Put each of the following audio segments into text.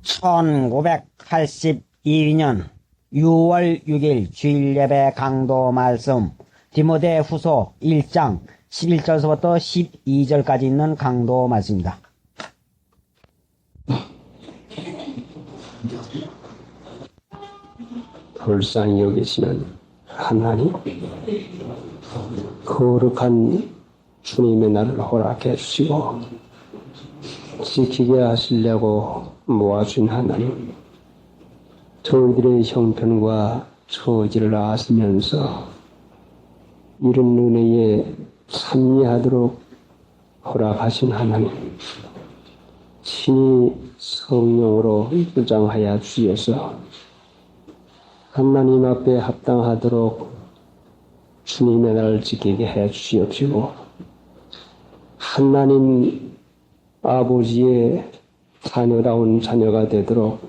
1982년 6월 6일 주일예배 강도 말씀 디모데 후서 1장 11절서부터 12절까지 있는 강도 말씀입니다. 불쌍히 여기시는 하나님, 거룩한 주님의 날을 허락해 주시고 지키게 하시려고 모아준 하나님, 저희들의 형편과 처지를 아시면서 이런 은혜에 참여하도록 허락하신 하나님, 친히 성령으로 주장하여 주셔서 하나님 앞에 합당하도록 주님의 날을 지키게 해 주시옵시고, 하나님 아버지의 자녀다운 자녀가 되도록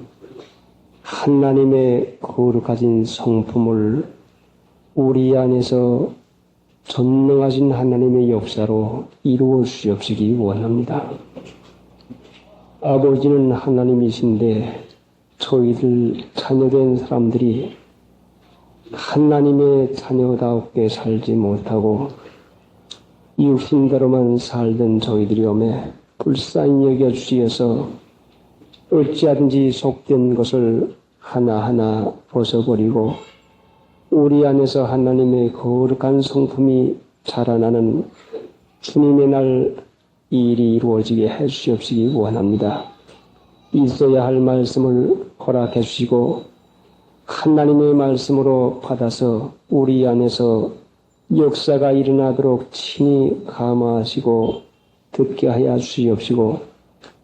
하나님의 거룩하신 성품을 우리 안에서 전능하신 하나님의 역사로 이루어 주시옵시기 원합니다. 아버지는 하나님이신데 저희들 자녀된 사람들이 하나님의 자녀다웠게 살지 못하고 육신대로만 살던 저희들이 오매 불쌍히 여겨주시어서 어찌하든지 속된 것을 하나하나 벗어버리고 우리 안에서 하나님의 거룩한 성품이 자라나는 주님의 날 일이 이루어지게 해주시옵시기 원합니다. 있어야 할 말씀을 허락해 주시고 하나님의 말씀으로 받아서 우리 안에서 역사가 일어나도록 친히 감화하시고 듣게 하여 주시옵시고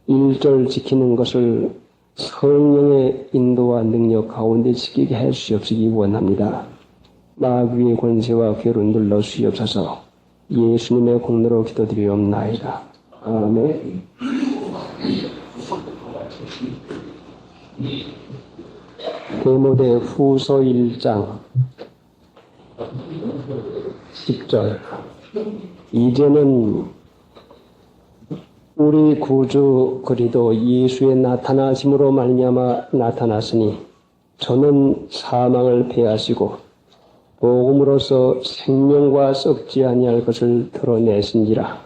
1절 지키는 것을 성령의 인도와 능력 가운데 지키게 해 주시옵시기 원합니다. 마귀의 권세와 괴로 눌러 주시옵소서. 예수님의 공로로 기도드리옵나이다. 아멘. 디모데 후서 1장 10절. 이제는 우리 구주 그리스도 예수의 나타나심으로 말미암아 나타났으니 저는 사망을 패하시고 복음으로써 생명과 썩지 아니할 것을 드러내신지라.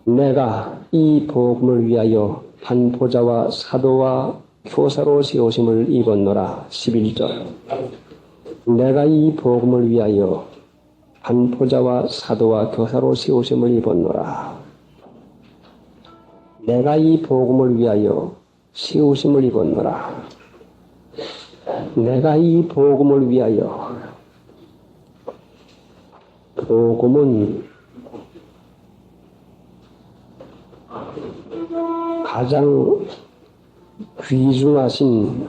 내가 이 복음을 위하여 반포자와 사도와 교사로 세우심을 입었노라. 11절. 내가 이 복음을 위하여 반포자와 사도와 교사로 세우심을 입었노라. 내가 이 복음을 위하여 세우심을 입었노라. 내가 이 복음을 위하여. 복음은 가장 귀중하신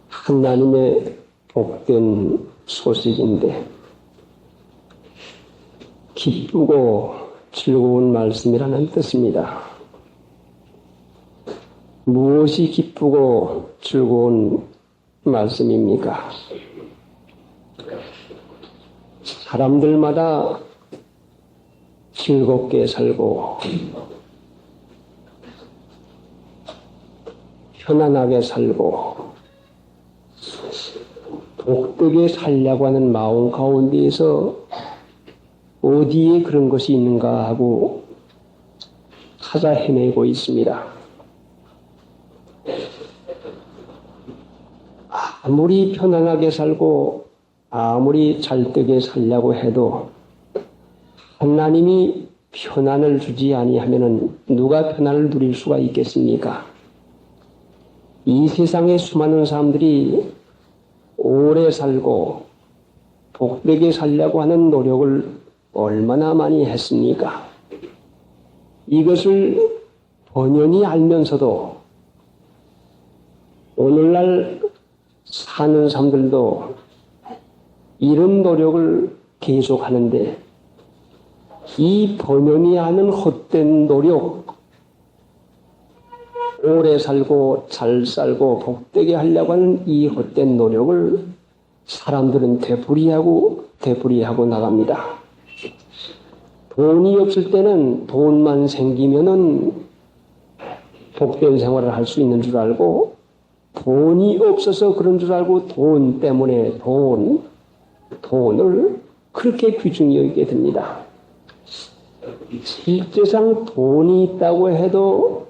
하나님의 복된 소식인데 기쁘고 즐거운 말씀이라는 뜻입니다. 무엇이 기쁘고 즐거운 말씀입니까? 사람들마다 즐겁게 살고 편안하게 살고 복되게 살려고 하는 마음 가운데에서 어디에 그런 것이 있는가 하고 찾아 헤매고 있습니다. 아무리 편안하게 살고 아무리 잘되게 살려고 해도 하나님이 편안을 주지 아니하면은 누가 편안을 누릴 수가 있겠습니까? 이 세상에 수많은 사람들이 오래 살고 복되게 살려고 하는 노력을 얼마나 많이 했습니까? 이것을 번연히 알면서도 오늘날 사는 사람들도 이런 노력을 계속하는데 이 번연히 하는 헛된 노력, 오래 살고 잘 살고 복되게 하려고 하는 이 헛된 노력을 사람들은 되풀이하고 나갑니다. 돈이 없을 때는 돈만 생기면은 복된 생활을 할 수 있는 줄 알고 돈이 없어서 그런 줄 알고 돈 때문에 돈을 그렇게 귀중히 여기게 됩니다. 실제상 돈이 있다고 해도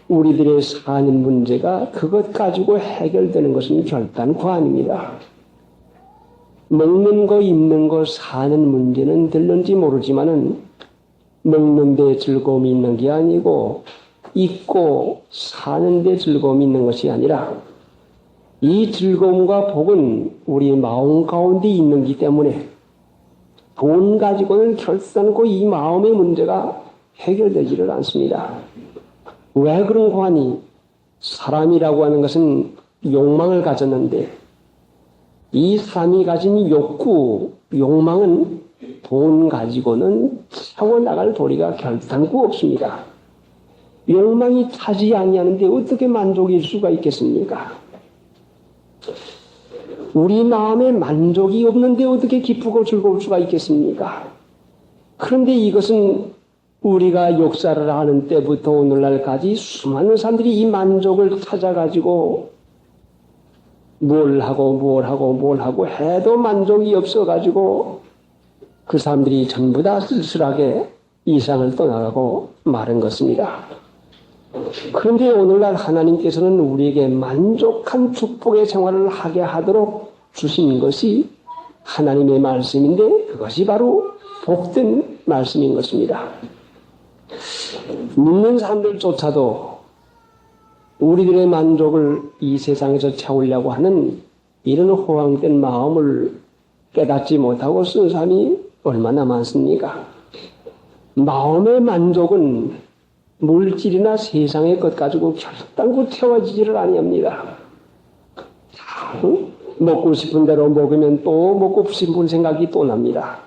우리들의 사는 문제가 그것 가지고 해결되는 것은 결단코 아닙니다. 먹는 거, 입는 거, 사는 문제는 될는지 모르지만은 먹는 데 즐거움이 있는 게 아니고 입고 사는 데 즐거움이 있는 것이 아니라 이 즐거움과 복은 우리 마음 가운데 있는기 때문에 돈 가지고는 결단코 이 마음의 문제가 해결되지를 않습니다. 왜 그런가 하니 사람이라고 하는 것은 욕망을 가졌는데 이 사람이 가진 욕구, 욕망은 돈 가지고는 채워나갈 도리가 결단코 없습니다. 욕망이 차지 아니하는데 어떻게 만족일 수가 있겠습니까? 우리 마음에 만족이 없는데 어떻게 기쁘고 즐거울 수가 있겠습니까? 그런데 이것은 우리가 역사를 아는 때부터 오늘날까지 수많은 사람들이 이 만족을 찾아가지고 뭘 하고 해도 만족이 없어가지고 그 사람들이 전부 다 쓸쓸하게 이 세상을 떠나가고 마른 것입니다. 그런데 오늘날 하나님께서는 우리에게 만족한 축복의 생활을 하게 하도록 주신 것이 하나님의 말씀인데 그것이 바로 복된 말씀인 것입니다. 믿는 사람들조차도 우리들의 만족을 이 세상에서 채우려고 하는 이런 호황된 마음을 깨닫지 못하고 쓴 사람이 얼마나 많습니까? 마음의 만족은 물질이나 세상의 것 가지고 결단코 채워지지를 아니합니다. 먹고 싶은 대로 먹으면 또 먹고 싶은 생각이 또 납니다.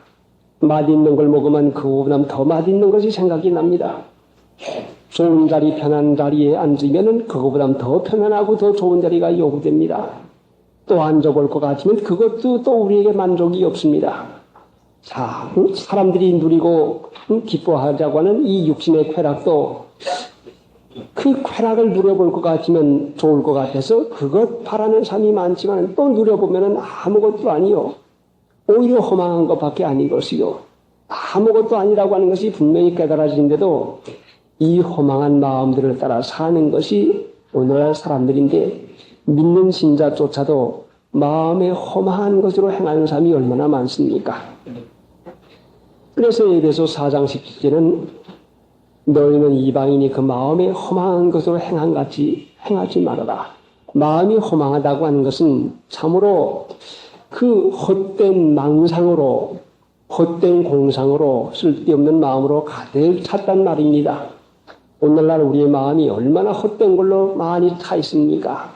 맛있는 걸 먹으면 그보다 더 맛있는 것이 생각이 납니다. 좋은 자리, 편한 자리에 앉으면 그거보다 더 편안하고 더 좋은 자리가 요구됩니다. 또 앉아볼 것 같으면 그것도 또 우리에게 만족이 없습니다. 자, 사람들이 누리고 기뻐하자고 하는 이 육신의 쾌락도 그 쾌락을 누려볼 것 같으면 좋을 것 같아서 그것 바라는 사람이 많지만 또 누려보면 아무것도 아니요. 오히려 허망한 것밖에 아닌 것이요. 아무것도 아니라고 하는 것이 분명히 깨달아지는데도 이 허망한 마음들을 따라 사는 것이 오늘날 사람들인데 믿는 신자조차도 마음에 허망한 것으로 행하는 사람이 얼마나 많습니까? 그래서 에베소 4장 17절은 너희는 이방인이 그 마음에 허망한 것으로 행한같이 행하지 말아라. 마음이 허망하다고 하는 것은 참으로 그 헛된 망상으로 헛된 공상으로 쓸데없는 마음으로 가득 찼단 말입니다. 오늘날 우리의 마음이 얼마나 헛된 걸로 많이 차 있습니까?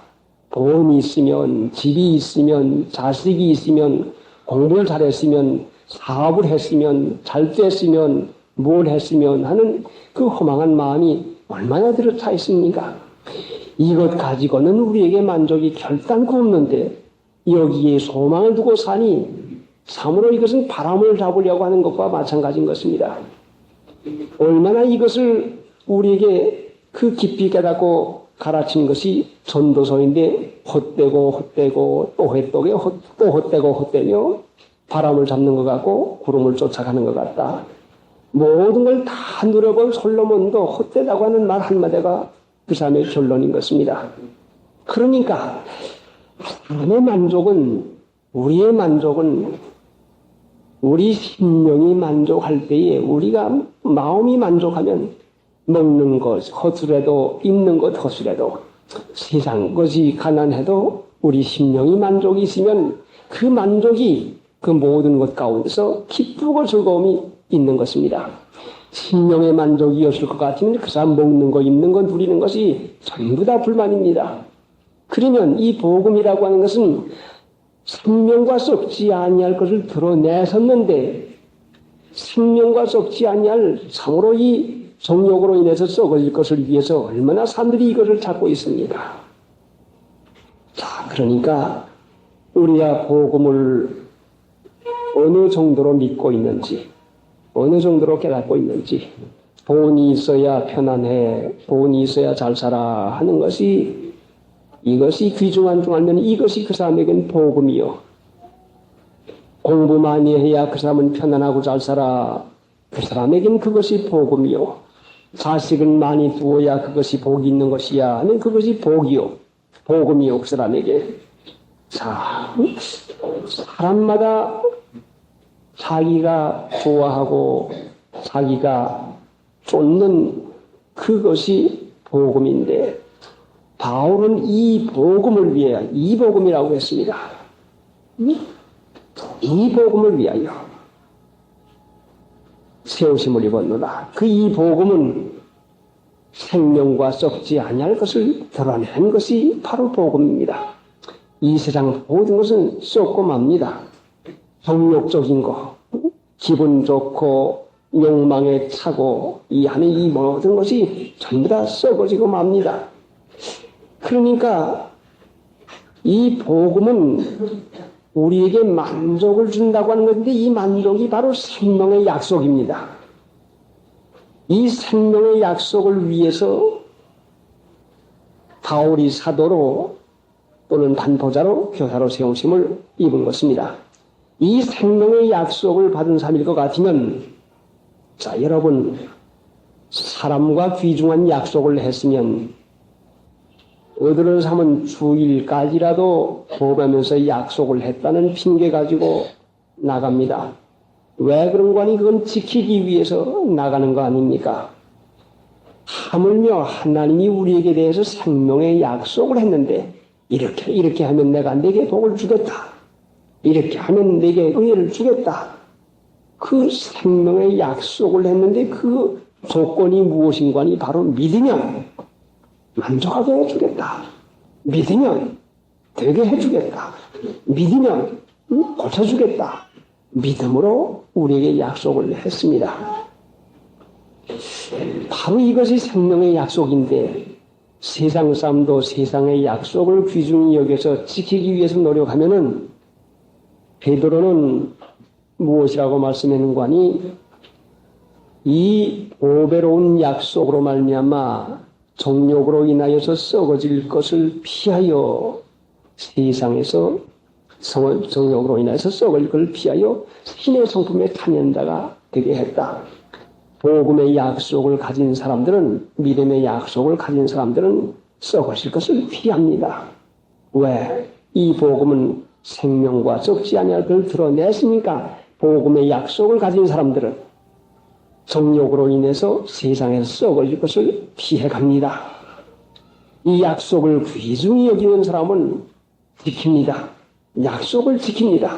돈이 있으면, 집이 있으면, 자식이 있으면, 공부를 잘했으면, 사업을 했으면, 잘 됐으면, 뭘 했으면 하는 그 허망한 마음이 얼마나 들어차 있습니까? 이것 가지고는 우리에게 만족이 결단코 없는데 여기에 소망을 두고 사니 참으로 이것은 바람을 잡으려고 하는 것과 마찬가지인 것입니다. 얼마나 이것을 우리에게 그 깊이 깨닫고 가르친 것이 전도서인데 헛되고 또 헛되며 바람을 잡는 것 같고 구름을 쫓아가는 것 같다. 모든 걸 다 누려본 솔로몬도 헛되다고 하는 말 한마디가 그 사람의 결론인 것입니다. 그러니까 우리의 만족은 우리 심령이 만족할 때에 우리가 마음이 만족하면 먹는 것 허술해도 입는 것 허술해도 세상 것이 가난해도 우리 심령이 만족이 있으면 그 만족이 그 모든 것 가운데서 기쁘고 즐거움이 있는 것입니다. 심령의 만족이 없을 것 같으면 그 사람 먹는 거 입는 거 누리는 것이 전부 다 불만입니다. 그러면 이 복음이라고 하는 것은 생명과 썩지 아니할 것을 드러내섰는데 생명과 썩지 아니할 참으로 이 정욕으로 인해서 썩어질 것을 위해서 얼마나 사람들이 이것을 찾고 있습니까? 자, 그러니까 우리가 복음을 어느 정도로 믿고 있는지 어느 정도로 깨닫고 있는지 돈이 있어야 편안해, 돈이 있어야 잘 살아 하는 것이, 이것이 귀중한 줄 알면 이것이 그 사람에겐 복음이요. 공부 많이 해야 그 사람은 편안하고 잘 살아. 그 사람에겐 그것이 복음이요. 자식을 많이 두어야 그것이 복이 있는 것이야 하면 그것이 복이요. 복음이요, 그 사람에게. 자, 사람마다 자기가 좋아하고 자기가 쫓는 그것이 복음인데, 바울은 이 복음을 위하여, 이 복음이라고 했습니다. 이 복음을 위하여 세우심을 입었노라. 그 이 복음은 생명과 썩지 아니할 것을 드러낸 것이 바로 복음입니다. 이 세상 모든 것은 썩고 맙니다. 정욕적인 거, 기분 좋고 욕망에 차고 이 하는 이 모든 것이 전부 다 썩어지고 맙니다. 그러니까 이 복음은 우리에게 만족을 준다고 하는 것인데, 이 만족이 바로 생명의 약속입니다. 이 생명의 약속을 위해서 바울이 사도로 또는 반포자로 교사로 세우심을 입은 것입니다. 이 생명의 약속을 받은 사람일 것 같으면, 자, 여러분, 사람과 귀중한 약속을 했으면 어떤 사람은 주일까지라도 보면서 약속을 했다는 핑계 가지고 나갑니다. 왜 그런 거 아니? 그건 지키기 위해서 나가는 거 아닙니까? 하물며 하나님이 우리에게 대해서 생명의 약속을 했는데, 이렇게 하면 내가 네게 복을 주겠다. 이렇게 하면 네게 은혜를 주겠다. 그 생명의 약속을 했는데 그 조건이 무엇인가니 바로 믿으면 만족하게 해주겠다. 믿으면 되게 해주겠다. 믿으면 고쳐주겠다. 믿음으로 우리에게 약속을 했습니다. 바로 이것이 생명의 약속인데, 세상 사람도 세상의 약속을 귀중히 여겨서 지키기 위해서 노력하면은, 베드로는 무엇이라고 말씀했는가 하니, 이 보배로운 약속으로 말미암아 정욕으로 인하여서 썩어질 것을 피하여, 세상에서 정욕으로 인해서 썩을 것을 피하여 신의 성품의 탄연자가 되게 했다. 복음의 약속을 가진 사람들은, 믿음의 약속을 가진 사람들은 썩어질 것을 피합니다. 왜? 이 복음은 생명과 썩지 아니할 것을 드러냈으니까. 복음의 약속을 가진 사람들은 정욕으로 인해서 세상에서 썩어질 것을 피해갑니다. 이 약속을 귀중히 여기는 사람은 지킵니다. 약속을 지킵니다.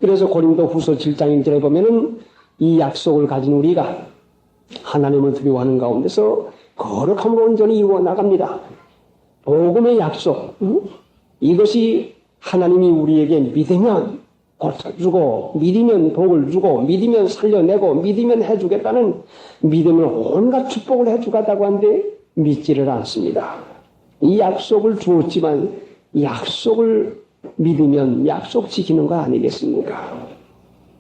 그래서 고린도 후서 7장 1절에 보면은 이 약속을 가진 우리가 하나님을 두려워하는 가운데서 거룩함으로 온전히 이루어 나갑니다. 복음의 약속, 이것이 하나님이 우리에게 믿으면 고쳐주고, 믿으면 복을 주고, 믿으면 살려내고, 믿으면 해주겠다는, 믿으면 온갖 축복을 해주겠다고 하는데 믿지를 않습니다. 이 약속을 주었지만 약속을 믿으면 약속 지키는 거 아니겠습니까?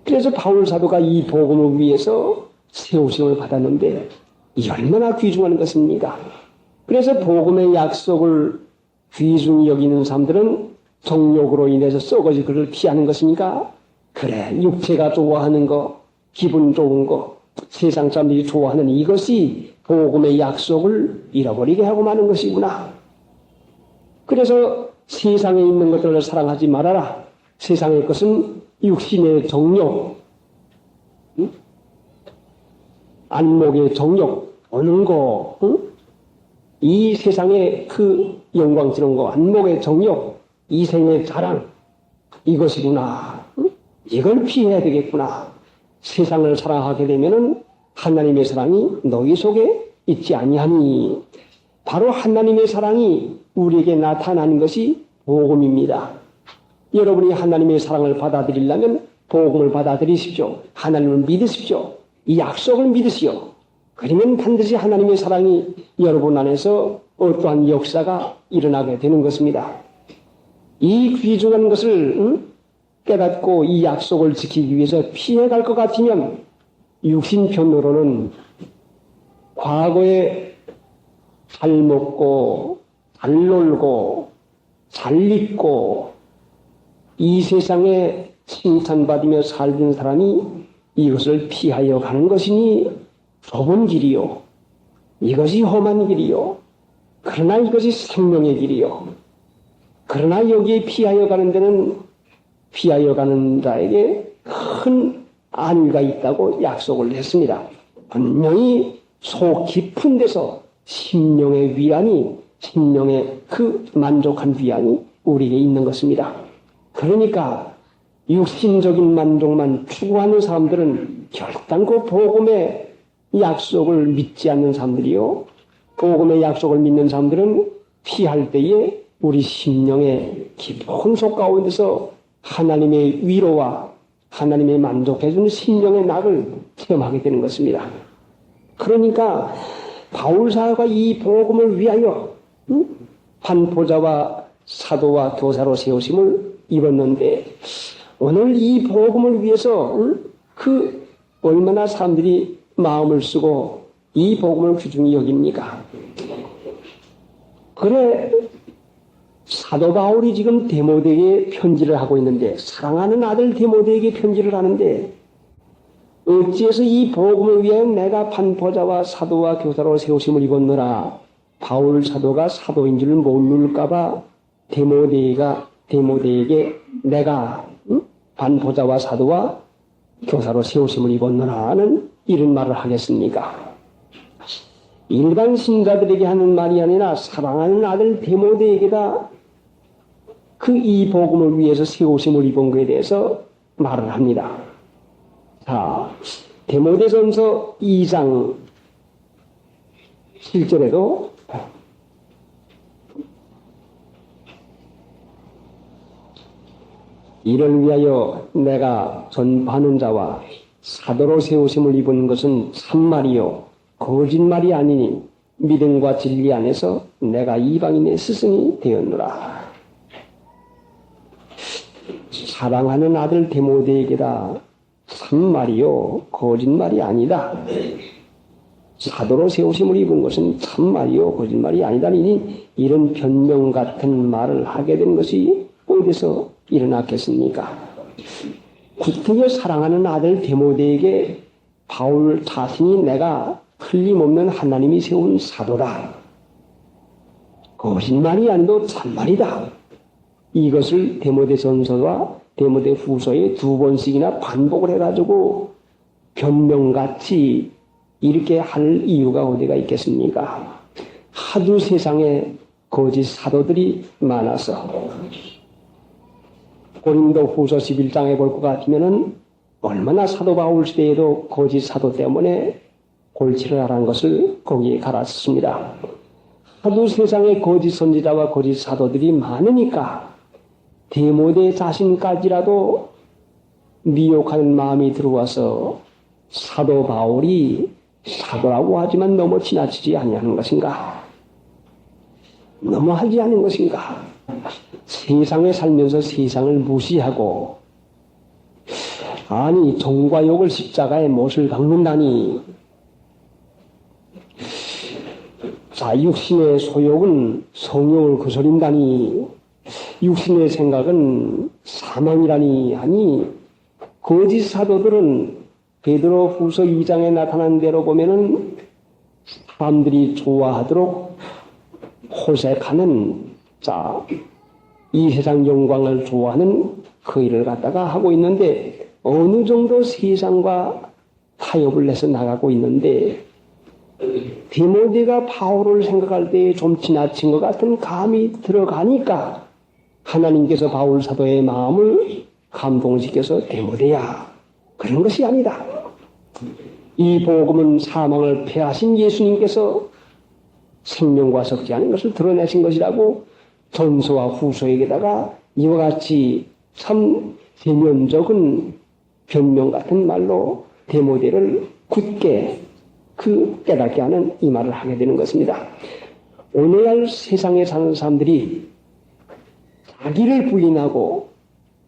그래서 바울 사도가 이 복음을 위해서 세우심을 받았는데, 이 얼마나 귀중한 것입니까? 그래서 복음의 약속을 귀중히 여기는 사람들은 정욕으로 인해서 썩어질 것을 피하는 것입니까? 그래, 육체가 좋아하는 거, 기분 좋은 거, 세상 사람들이 좋아하는 이것이 복음의 약속을 잃어버리게 하고 마는 것이구나. 그래서 세상에 있는 것들을 사랑하지 말아라. 세상의 것은 육신의 정욕, 안목의 정욕, 오는 거, 이 세상의 그 영광스러운 거, 안목의 정욕, 이생의 자랑, 이것이구나. 이걸 피해야 되겠구나. 세상을 사랑하게 되면은 하나님의 사랑이 너희 속에 있지 아니하니. 바로 하나님의 사랑이 우리에게 나타나는 것이 복음입니다. 여러분이 하나님의 사랑을 받아들이려면 복음을 받아들이십시오. 하나님을 믿으십시오. 이 약속을 믿으시오. 그러면 반드시 하나님의 사랑이 여러분 안에서 어떠한 역사가 일어나게 되는 것입니다. 이 귀중한 것을 깨닫고 이 약속을 지키기 위해서 피해갈 것 같으면 육신편으로는 과거에 잘 먹고 잘 놀고 잘 입고 이 세상에 칭찬받으며 살던 사람이 이것을 피하여 가는 것이니 좁은 길이요. 이것이 험한 길이요. 그러나 이것이 생명의 길이요. 그러나 여기에 피하여 가는 데는 피하여 가는 자에게 큰 안위가 있다고 약속을 했습니다. 분명히 속 깊은 데서 심령의 위안이, 심령의 그 만족한 위안이 우리에게 있는 것입니다. 그러니까 육신적인 만족만 추구하는 사람들은 결단코 복음의 약속을 믿지 않는 사람들이요. 복음의 약속을 믿는 사람들은 피할 때에 우리 심령의 깊은 속 가운데서 하나님의 위로와 하나님의 만족해주는 심령의 낙을 체험하게 되는 것입니다. 그러니까 바울사가 이 복음을 위하여 반포자와 사도와 교사로 세우심을 입었는데 오늘 이 복음을 위해서 그 얼마나 사람들이 마음을 쓰고 이 복음을 귀중히 여깁니까? 그래 사도 바울이 지금 디모데에게 편지를 하고 있는데 사랑하는 아들 디모데에게 편지를 하는데 어찌해서 이 복음을 위해 내가 반포자와 사도와 교사로 세우심을 입었노라. 바울 사도가 사도인 줄 모를까봐 디모데에게 내가 반포자와 사도와 교사로 세우심을 입었노라는 이런 말을 하겠습니까? 일반 신자들에게 하는 말이 아니라 사랑하는 아들 디모데에게다 그 이 복음을 위해서 세우심을 입은 것에 대해서 말을 합니다. 자, 디모데전서 2장 7절에도 이를 위하여 내가 전파하는 자와 사도로 세우심을 입은 것은 참말이요 거짓말이 아니니 믿음과 진리 안에서 내가 이방인의 스승이 되었노라. 사랑하는 아들 디모데에게다 참말이요 거짓말이 아니다. 사도로 세우심을 입은 것은 참말이요 거짓말이 아니다니 이런 변명 같은 말을 하게 된 것이 어디서 일어났겠습니까? 구태여 사랑하는 아들 디모데에게 바울 자신이 내가 틀림없는 하나님이 세운 사도다. 거짓말이 아니도 참말이다. 이것을 디모데전서와 디모데후서에 2번씩이나 반복을 해가지고 변명같이 이렇게 할 이유가 어디가 있겠습니까? 하도 세상에 거짓 사도들이 많아서 고린도후서 11장에 볼 것 같으면은 얼마나 사도 바울 시대에도 거짓 사도 때문에 골치를 앓은 것을 거기에 갈았습니다. 하도 세상에 거짓 선지자와 거짓 사도들이 많으니까 디모데 자신까지라도 미혹하는 마음이 들어와서 사도 바울이 사도라고 하지만 너무 지나치지 아니하는 것인가? 너무 하지 않은 것인가? 세상에 살면서 세상을 무시하고 아니 종과 욕을 십자가에 못을 박는다니 자 육신의 소욕은 성욕을 거스린다니 육신의 생각은 사망이라니 하니 거짓 사도들은 베드로 후서 2장에 나타난 대로 보면은 사람들이 좋아하도록 호색하는 이 세상 영광을 좋아하는 그 일을 갖다가 하고 있는데 어느 정도 세상과 타협을 해서 나가고 있는데 디모데가 바울을 생각할 때 좀 지나친 것 같은 감이 들어가니까 하나님께서 바울 사도의 마음을 감동시켜서 디모데야 그런 것이 아니다. 이 복음은 사망을 패하신 예수님께서 생명과 섞지 않은 것을 드러내신 것이라고 전서와 후서에게다가 이와 같이 참 세면적인 변명 같은 말로 디모데를 굳게 깨닫게 하는 이 말을 하게 되는 것입니다. 오늘날 세상에 사는 사람들이 자기를 부인하고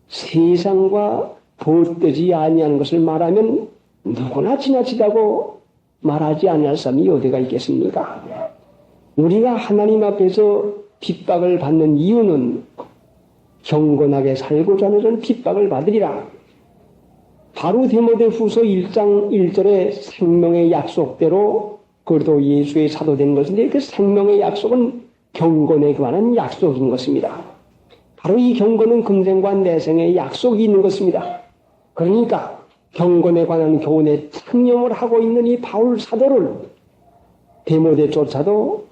세상과 벗되지 아니하는 것을 말하면 누구나 지나치다고 말하지 아니할 사람이 어디가 있겠습니까? 우리가 하나님 앞에서 핍박을 받는 이유는 경건하게 살고자 하는 핍박을 받으리라. 바로 디모데후서 1장 1절의 생명의 약속대로 그래도 예수의 사도된 것인데 그 생명의 약속은 경건에 관한 약속인 것입니다. 바로 이 경건은 금생과 내생의 약속이 있는 것입니다. 그러니까 경건에 관한 교훈에 창념을 하고 있는 이 바울 사도를 디모데조차도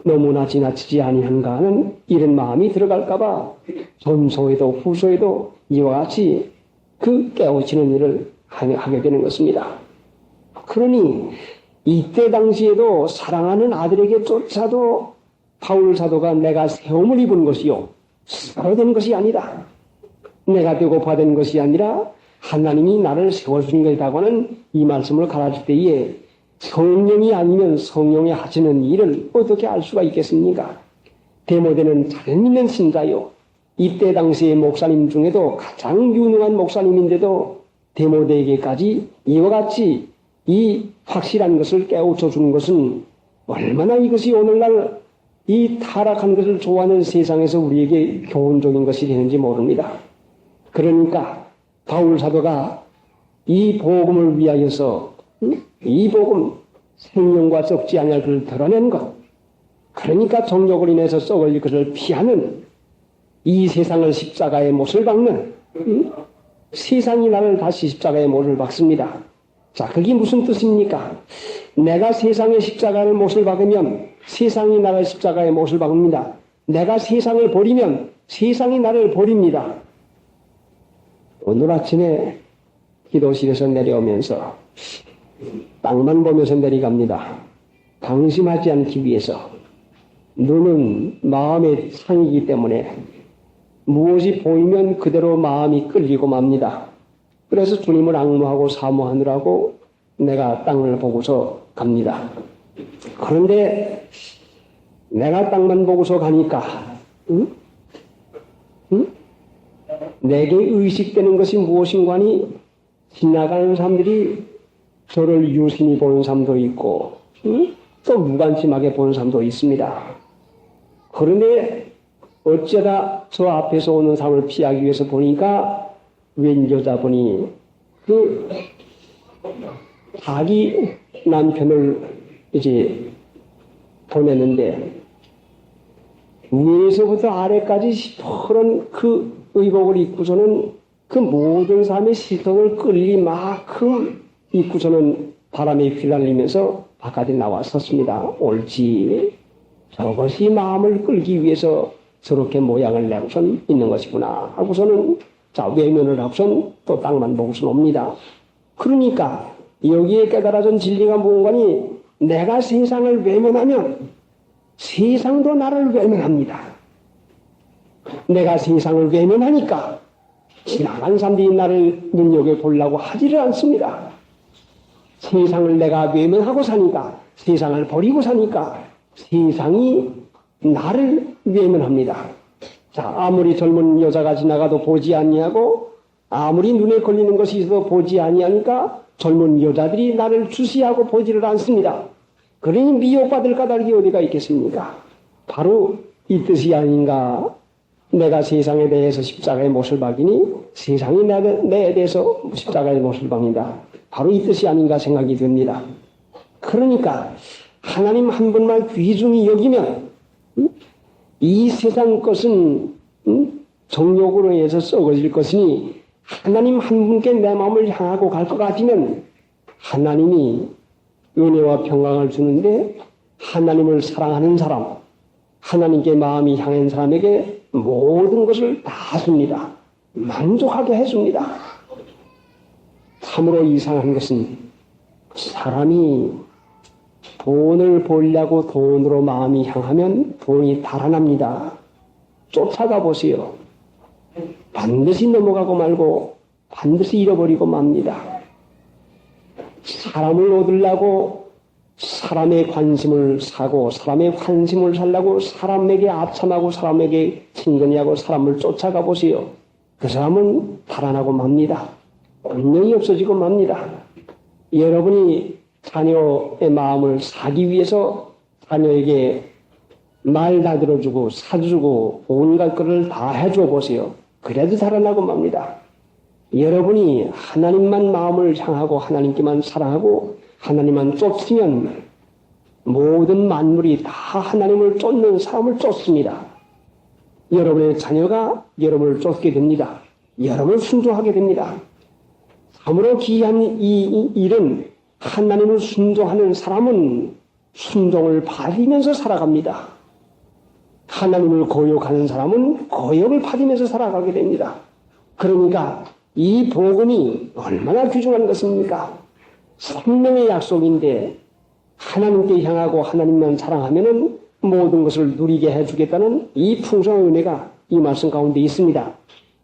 너무나 지나치지 아니한가 하는 이런 마음이 들어갈까봐 전서에도 후서에도 이와 같이 그 깨우치는 일을 하게 되는 것입니다. 그러니 이때 당시에도 사랑하는 아들에게조차도 바울 사도가 내가 세움을 입은 것이요 스스로 된 것이 아니다. 내가 되고 받은 것이 아니라 하나님이 나를 세워주신 것이라고 하는 이 말씀을 가르칠 때에 성령이 아니면 성령이 하시는 일을 어떻게 알 수가 있겠습니까? 디모데는 잘 믿는 신자요. 이때 당시의 목사님 중에도 가장 유능한 목사님인데도 디모데에게까지 이와 같이 이 확실한 것을 깨우쳐 주는 것은 얼마나 이것이 오늘날 이 타락한 것을 좋아하는 세상에서 우리에게 교훈적인 것이 되는지 모릅니다. 그러니까 바울 사도가 이 복음을 위하여서 이 복음 생명과 썩지 아니할 것을 드러낸 것, 그러니까 정욕을 인해서 썩을 것을 피하는 이 세상을 십자가의 못을 박는 세상이 나를 다시 십자가의 못을 박습니다. 자, 그게 무슨 뜻입니까? 내가 세상의 십자가의 못을 박으면 세상이 나를 십자가의 못을 박습니다. 내가 세상을 버리면 세상이 나를 버립니다. 오늘 아침에 기도실에서 내려오면서 땅만 보면서 내려갑니다. 방심하지 않기 위해서. 눈은 마음의 창이기 때문에 무엇이 보이면 그대로 마음이 끌리고 맙니다. 그래서 주님을 앙모하고 사모하느라고 내가 땅을 보고서 갑니다. 그런데 내가 땅만 보고서 가니까 내게 의식되는 것이 무엇인가 하니 지나가는 사람들이 저를 유심히 보는 사람도 있고 또 무관심하게 보는 사람도 있습니다. 그런데 어쩌다 저 앞에서 오는 사람을 피하기 위해서 보니까 웬 여자분이 그 자기 남편을 이제 보냈는데 위에서부터 아래까지 시퍼런 그 의복을 입고서는 그 모든 사람의 시선을 끌릴 만큼 입고서는 바람에 휘날리면서 바깥에 나와 섰습니다. 옳지. 저것이 마음을 끌기 위해서 저렇게 모양을 내고선 있는 것이구나 하고서는 자 외면을 하고선 또 땅만 보고선 옵니다. 그러니까 여기에 깨달아진 진리가 무언가니 내가 세상을 외면하면 세상도 나를 외면합니다. 내가 세상을 외면하니까 지나간 사람들이 나를 눈여겨보려고 하지를 않습니다. 세상을 내가 외면하고 사니까 세상을 버리고 사니까 세상이 나를 외면합니다. 자, 아무리 젊은 여자가 지나가도 보지 아니하고 아무리 눈에 걸리는 것이 있어도 보지 아니하니까 젊은 여자들이 나를 주시하고 보지를 않습니다. 그러니 미혹받을 까닭이 어디가 있겠습니까? 바로 이 뜻이 아닌가. 내가 세상에 대해서 십자가의 못을 박이니 세상이 내에 대해서 십자가의 못을 박는다. 바로 이 뜻이 아닌가 생각이 듭니다. 그러니까 하나님 한 분만 귀중히 여기면 이 세상 것은 정욕으로 해서 썩어질 것이니 하나님 한 분께 내 마음을 향하고 갈 것 같으면 하나님이 은혜와 평강을 주는데 하나님을 사랑하는 사람, 하나님께 마음이 향한 사람에게 모든 것을 다 줍니다. 만족하게 해줍니다. 참으로 이상한 것은 사람이 돈을 벌려고 돈으로 마음이 향하면 돈이 달아납니다. 쫓아가 보세요. 반드시 넘어가고 말고 반드시 잃어버리고 맙니다. 사람을 얻으려고 사람의 관심을 사고 사람의 관심을 살려고 사람에게 아첨하고 사람에게 친근히하고 사람을 쫓아가 보세요. 그 사람은 달아나고 맙니다. 운명이 없어지고 맙니다. 여러분이 자녀의 마음을 사기 위해서 자녀에게 말 다 들어주고 사주고 온갖 것을 다 해줘 보세요. 그래도 살아나고 맙니다. 여러분이 하나님만 마음을 향하고 하나님께만 사랑하고 하나님만 쫓으면 모든 만물이 다 하나님을 쫓는 사람을 쫓습니다. 여러분의 자녀가 여러분을 쫓게 됩니다. 여러분을 순종하게 됩니다. 참으로 귀한 이 일은 하나님을 순종하는 사람은 순종을 받으면서 살아갑니다. 하나님을 거역하는 사람은 거역을 받으면서 살아가게 됩니다. 그러니까 이 복음이 얼마나 귀중한 것입니까? 생명의 약속인데 하나님께 향하고 하나님만 사랑하면은 모든 것을 누리게 해주겠다는 이 풍성한 은혜가 이 말씀 가운데 있습니다.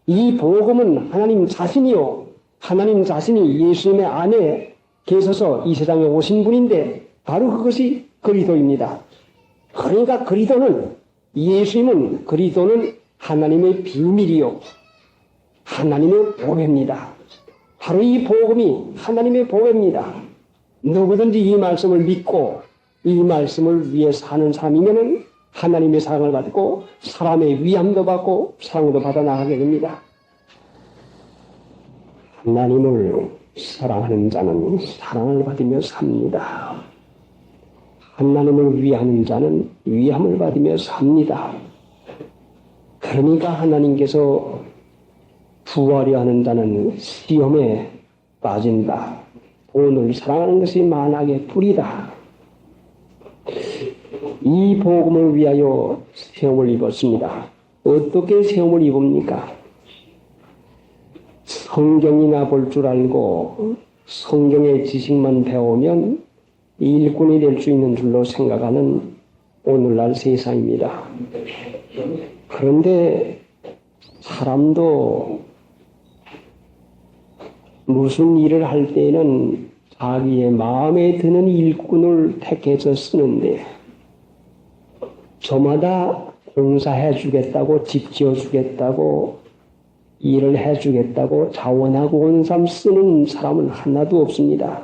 이 복음은 하나님 자신이요. 하나님 자신이 예수님의 안에 계셔서 이 세상에 오신 분인데 바로 그것이 그리스도입니다. 그러니까 예수님은 그리스도는 하나님의 비밀이요. 하나님의 보배입니다. 바로 이 복음이 하나님의 보배입니다. 누구든지 이 말씀을 믿고 이 말씀을 위해 사는 사람이면 하나님의 사랑을 받고 사람의 위함도 받고 사랑도 받아 나가게 됩니다. 하나님을 사랑하는 자는 사랑을 받으며 삽니다. 하나님을 위하는 자는 위함을 받으며 삽니다. 그러니까 하나님께서 구하려 하는 자는 시험에 빠진다. 돈을 사랑하는 것이 만악의 뿌리다. 이 복음을 위하여 시험을 입었습니다. 어떻게 시험을 입습니까? 성경이나 볼 줄 알고 성경의 지식만 배우면 일꾼이 될 수 있는 줄로 생각하는 오늘날 세상입니다. 그런데 사람도 무슨 일을 할 때에는 자기의 마음에 드는 일꾼을 택해서 쓰는데 저마다 공사해 주겠다고 집 지어 주겠다고 일을 해 주겠다고 자원하고 온 사람 쓰는 사람은 하나도 없습니다.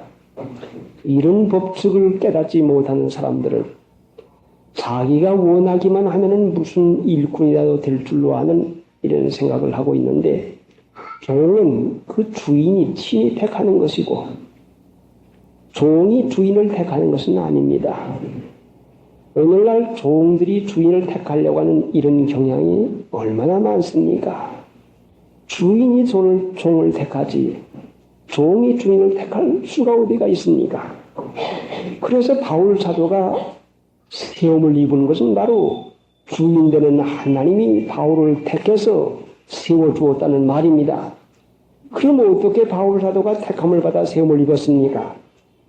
이런 법칙을 깨닫지 못하는 사람들은 자기가 원하기만 하면은 무슨 일꾼이라도 될 줄로 아는 이런 생각을 하고 있는데 종은 그 주인이 친히 택하는 것이고 종이 주인을 택하는 것은 아닙니다. 오늘날 종들이 주인을 택하려고 하는 이런 경향이 얼마나 많습니까? 주인이 종을 택하지 종이 주인을 택할 수가 어디가 있습니까? 그래서 바울 사도가 시험을 입은 것은 바로 주인 되는 하나님이 바울을 택해서 세워주었다는 말입니다. 그럼 어떻게 바울 사도가 택함을 받아 시험을 입었습니까?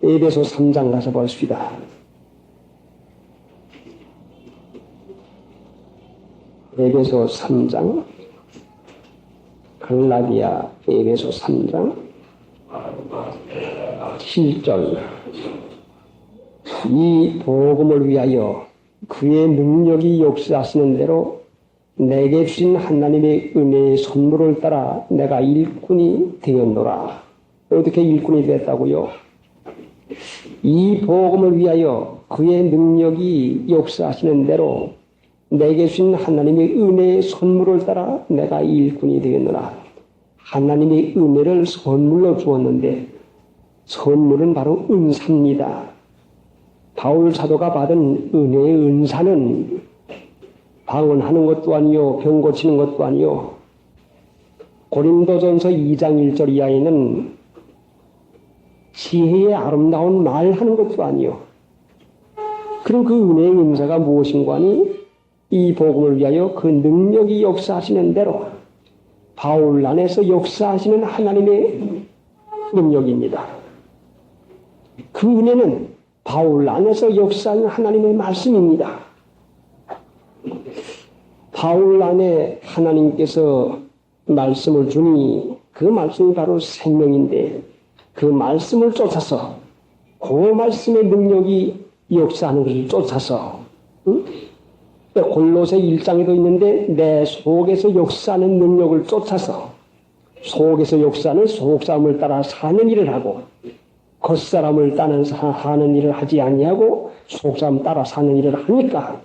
에베소 3장 가서 봅시다. 에베소 3장 갈라디아 에베소 3장 7절 이 복음을 위하여 그의 능력이 역사하시는 대로 내게 주신 하나님의 은혜의 선물을 따라 내가 일꾼이 되었노라. 어떻게 일꾼이 됐다고요? 이 복음을 위하여 그의 능력이 역사하시는 대로 내게 주신 하나님의 은혜의 선물을 따라 내가 일꾼이 되었노라. 하나님의 은혜를 선물로 주었는데 선물은 바로 은사입니다. 바울 사도가 받은 은혜의 은사는 방언하는 것도 아니요 병 고치는 것도 아니요 고린도전서 2장 1절 이하에는 지혜의 아름다운 말하는 것도 아니요. 그럼 그 은혜의 은사가 무엇인가 하니 이 복음을 위하여 그 능력이 역사하시는 대로 바울 안에서 역사하시는 하나님의 능력입니다. 그 은혜는 바울 안에서 역사하는 하나님의 말씀입니다. 바울 안에 하나님께서 말씀을 주니 그 말씀이 바로 생명인데 그 말씀을 쫓아서 그 말씀의 능력이 역사하는 것을 쫓아서 골로새 1장에도 있는데 내 속에서 역사하는 능력을 쫓아서 속에서 역사하는 속사함을 따라 사는 일을 하고 겉사람을 하는 일을 하지 아니하고 속사람 따라 사는 일을 하니까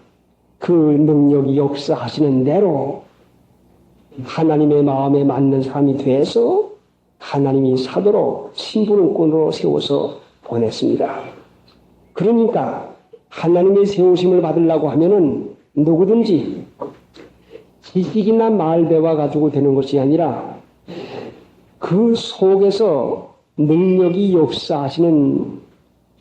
그 능력이 역사하시는 대로 하나님의 마음에 맞는 사람이 돼서 하나님이 사도로 신분권으로 세워서 보냈습니다. 그러니까 하나님의 세우심을 받으려고 하면은 누구든지 지식이나 말대화 가지고 되는 것이 아니라 그 속에서 능력이 역사하시는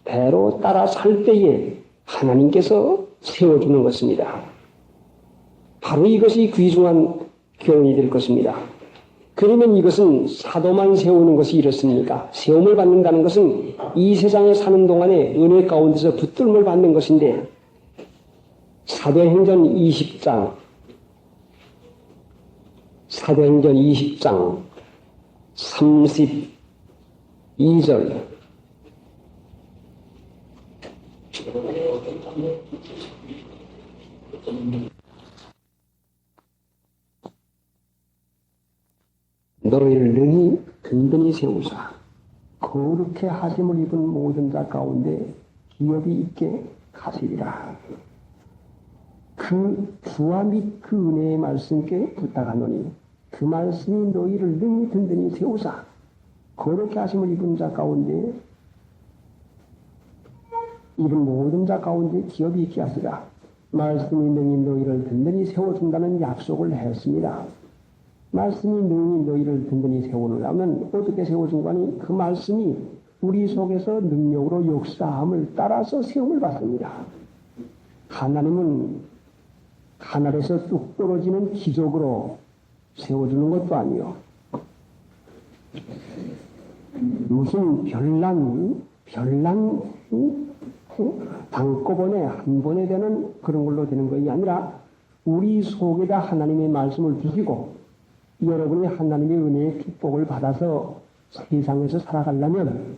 대로 따라 살 때에 하나님께서 세워주는 것입니다. 바로 이것이 귀중한 교훈이 될 것입니다. 그러면 이것은 사도만 세우는 것이 이렇습니까? 세움을 받는다는 것은 이 세상에 사는 동안에 은혜 가운데서 붙들음을 받는 것인데 사도행전 20장 32절 너희를 능히 든든히 세우사 거룩해 하심을 입은 모든 자 가운데 기업이 있게 하시리라. 그 주와 및 그 은혜의 말씀께 부탁하노니 그 말씀이 너희를 능히 든든히 세우사 거룩해 하심을 입은 자 가운데 입은 모든 자 가운데 기업이 있게 하시라. 말씀이 능히 너희를 든든히 세워준다는 약속을 했습니다. 말씀이 능히 너희를 든든히 세우려면 어떻게 세워준 거니? 그 말씀이 우리 속에서 능력으로 역사함을 따라서 세움을 받습니다. 하나님은 하늘에서 뚝 떨어지는 기적으로 세워주는 것도 아니요. 무슨 별난 단꺼번에 한 번에 되는 그런 걸로 되는 것이 아니라 우리 속에다 하나님의 말씀을 주시고 여러분이 하나님의 은혜의 축복을 받아서 세상에서 살아가려면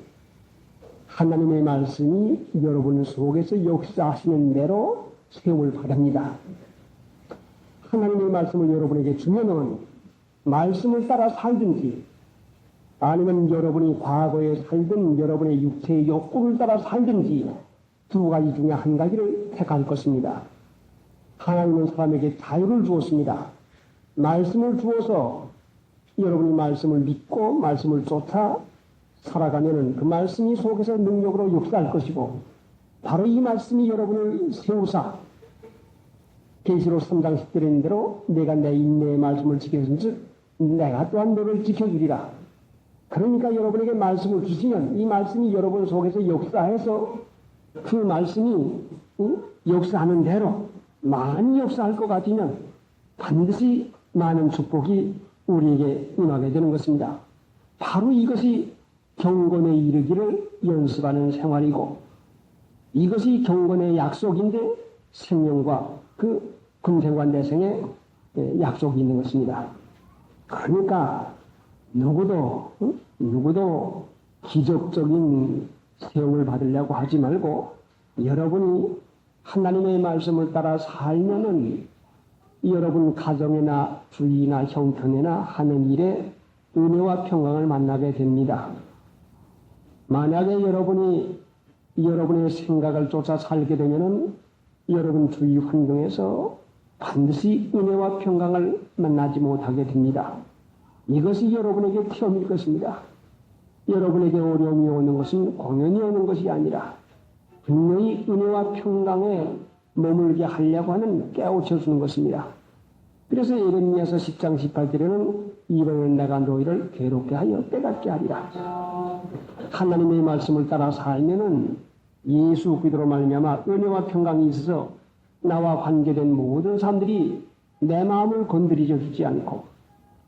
하나님의 말씀이 여러분 속에서 역사하시는 대로 세움을 받습니다. 하나님의 말씀을 여러분에게 주면은 말씀을 따라 살든지 아니면 여러분이 과거에 살든 여러분의 육체의 욕구를 따라 살든지 두 가지 중에 한 가지를 택할 것입니다. 하나님은 사람에게 자유를 주었습니다. 말씀을 주어서 여러분이 말씀을 믿고 말씀을 쫓아 살아가면은 그 말씀이 속에서 능력으로 역사할 것이고 바로 이 말씀이 여러분을 세우사 계시록 3장 10절에 있는 대로 내가 내 인내의 말씀을 지켜준즉 내가 또한 너를 지켜주리라. 그러니까 여러분에게 말씀을 주시면 이 말씀이 여러분 속에서 역사해서 그 말씀이 역사하는 대로 많이 역사할 것 같으면 반드시 많은 축복이 우리에게 임하게 되는 것입니다. 바로 이것이 경건에 이르기를 연습하는 생활이고 이것이 경건의 약속인데 생명과 그 금생과 내생의 약속이 있는 것입니다. 그러니까 누구도 기적적인 세움을 받으려고 하지 말고 여러분이 하나님의 말씀을 따라 살면은 여러분 가정이나 주위나 형편이나 하는 일에 은혜와 평강을 만나게 됩니다. 만약에 여러분이 여러분의 생각을 쫓아 살게 되면은 여러분 주위 환경에서 반드시 은혜와 평강을 만나지 못하게 됩니다. 이것이 여러분에게 시험일 것입니다. 여러분에게 어려움이 오는 것은 공연히 오는 것이 아니라 분명히 은혜와 평강에 머물게 하려고 하는 깨우쳐주는 것입니다. 그래서 예레미야서 10장 18절에는 이번엔 내가 너희를 괴롭게 하여 빼앗게 하리라. 하나님의 말씀을 따라 살면은 예수 그리스도로 말미암아 은혜와 평강이 있어서 나와 관계된 모든 사람들이 내 마음을 건드리지 주지 않고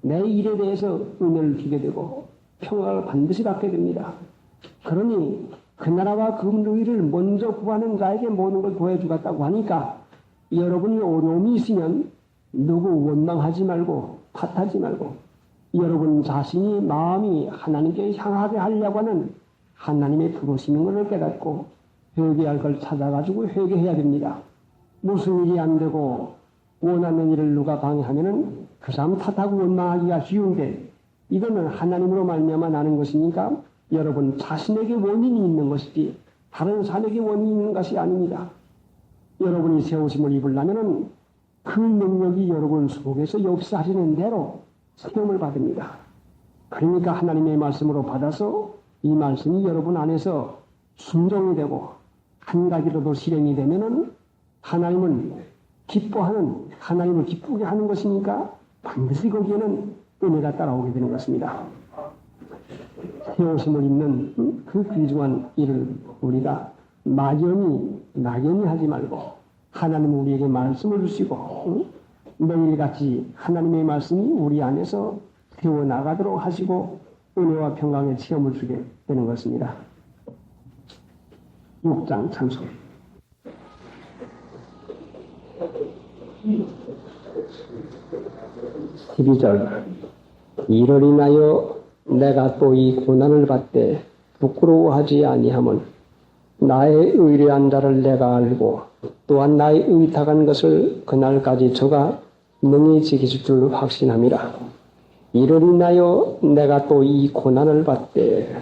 내 일에 대해서 은혜를 주게 되고 평강을 반드시 받게 됩니다. 그러니 그 나라와 그 너희를 먼저 구하는 자에게 모든 걸 보여주겠다고 하니까 여러분이 어려움이 있으면 누구 원망하지 말고 탓하지 말고 여러분 자신이 마음이 하나님께 향하게 하려고 하는 하나님의 부르심인 것을 깨닫고 회개할 걸 찾아가지고 회개해야 됩니다. 무슨 일이 안 되고 원하는 일을 누가 방해하면은 그 사람 탓하고 원망하기가 쉬운데 이거는 하나님으로 말미암아 나는 것이니까 여러분 자신에게 원인이 있는 것이지 다른 사람에게 원인이 있는 것이 아닙니다. 여러분이 세우심을 입으려면 그 능력이 여러분 속에서 역사하시는 대로 시험을 받습니다. 그러니까 하나님의 말씀으로 받아서 이 말씀이 여러분 안에서 순종이 되고 한 가지로도 실행이 되면은 하나님을 기쁘게 하는 것이니까 반드시 거기에는 은혜가 따라오게 되는 것입니다. 세우심을 입는 그 귀중한 일을 우리가 막연히 하지 말고 하나님은 우리에게 말씀을 주시고 매일같이 하나님의 말씀이 우리 안에서 세워나가도록 하시고 은혜와 평강의 체험을 주게 되는 것입니다. 6장 찬송 12절 이를 인하여 내가 또 이 고난을 받되 부끄러워하지 아니함은 나의 의뢰한 자를 내가 알고 또한 나의 의탁한 것을 그날까지 저가 능히 지키실 줄 확신함이라. 이를 인하여 내가 또 이 고난을 받되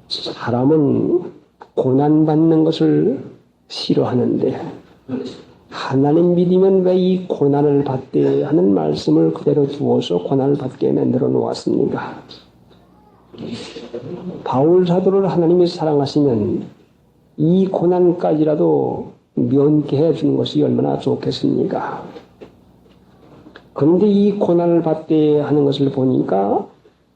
사람은 고난받는 것을 싫어하는데 하나님 믿으면 왜 이 고난을 받되 하는 말씀을 그대로 두어서 고난을 받게 만들어 놓았습니까? 바울 사도를 하나님이 사랑하시면 이 고난까지라도 면케해 주는 것이 얼마나 좋겠습니까? 그런데 이 고난을 받되 하는 것을 보니까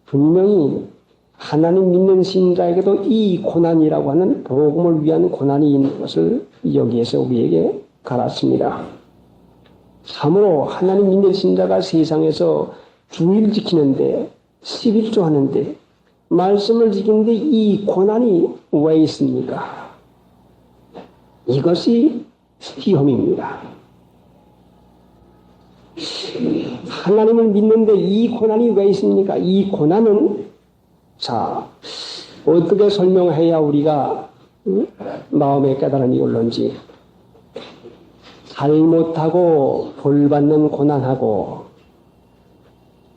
분명히 하나님 믿는 신자에게도 이 고난이라고 하는 복음을 위한 고난이 있는 것을 여기에서 우리에게 가르칩니다. 참으로 하나님 믿는 신자가 세상에서 주일 지키는데 11조 하는데 말씀을 지키는데 이 고난이 왜 있습니까? 이것이 시험입니다. 하나님을 믿는데 이 고난이 왜 있습니까? 이 고난은 어떻게 설명해야 우리가 마음에 깨달음이 올런지 잘못하고 벌받는 고난하고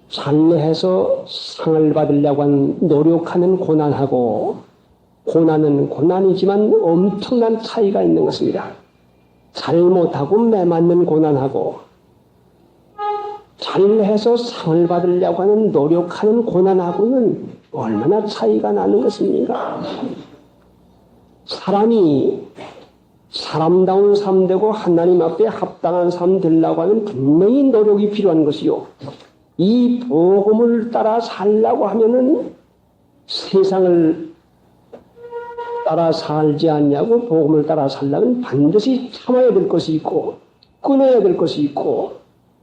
잘해서 상을 받으려고 하는 노력하는 고난하고 고난은 고난이지만 엄청난 차이가 있는 것입니다. 잘못하고 매맞는 고난하고 잘해서 상을 받으려고 하는 노력하는 고난하고는 얼마나 차이가 나는 것입니까? 사람이 사람다운 삶 되고 하나님 앞에 합당한 삶 되려고 하면 분명히 노력이 필요한 것이요. 이 복음을 따라 살려고 하면은 세상을 따라 살지 않냐고 복음을 따라 살려면 반드시 참아야 될 것이 있고 끊어야 될 것이 있고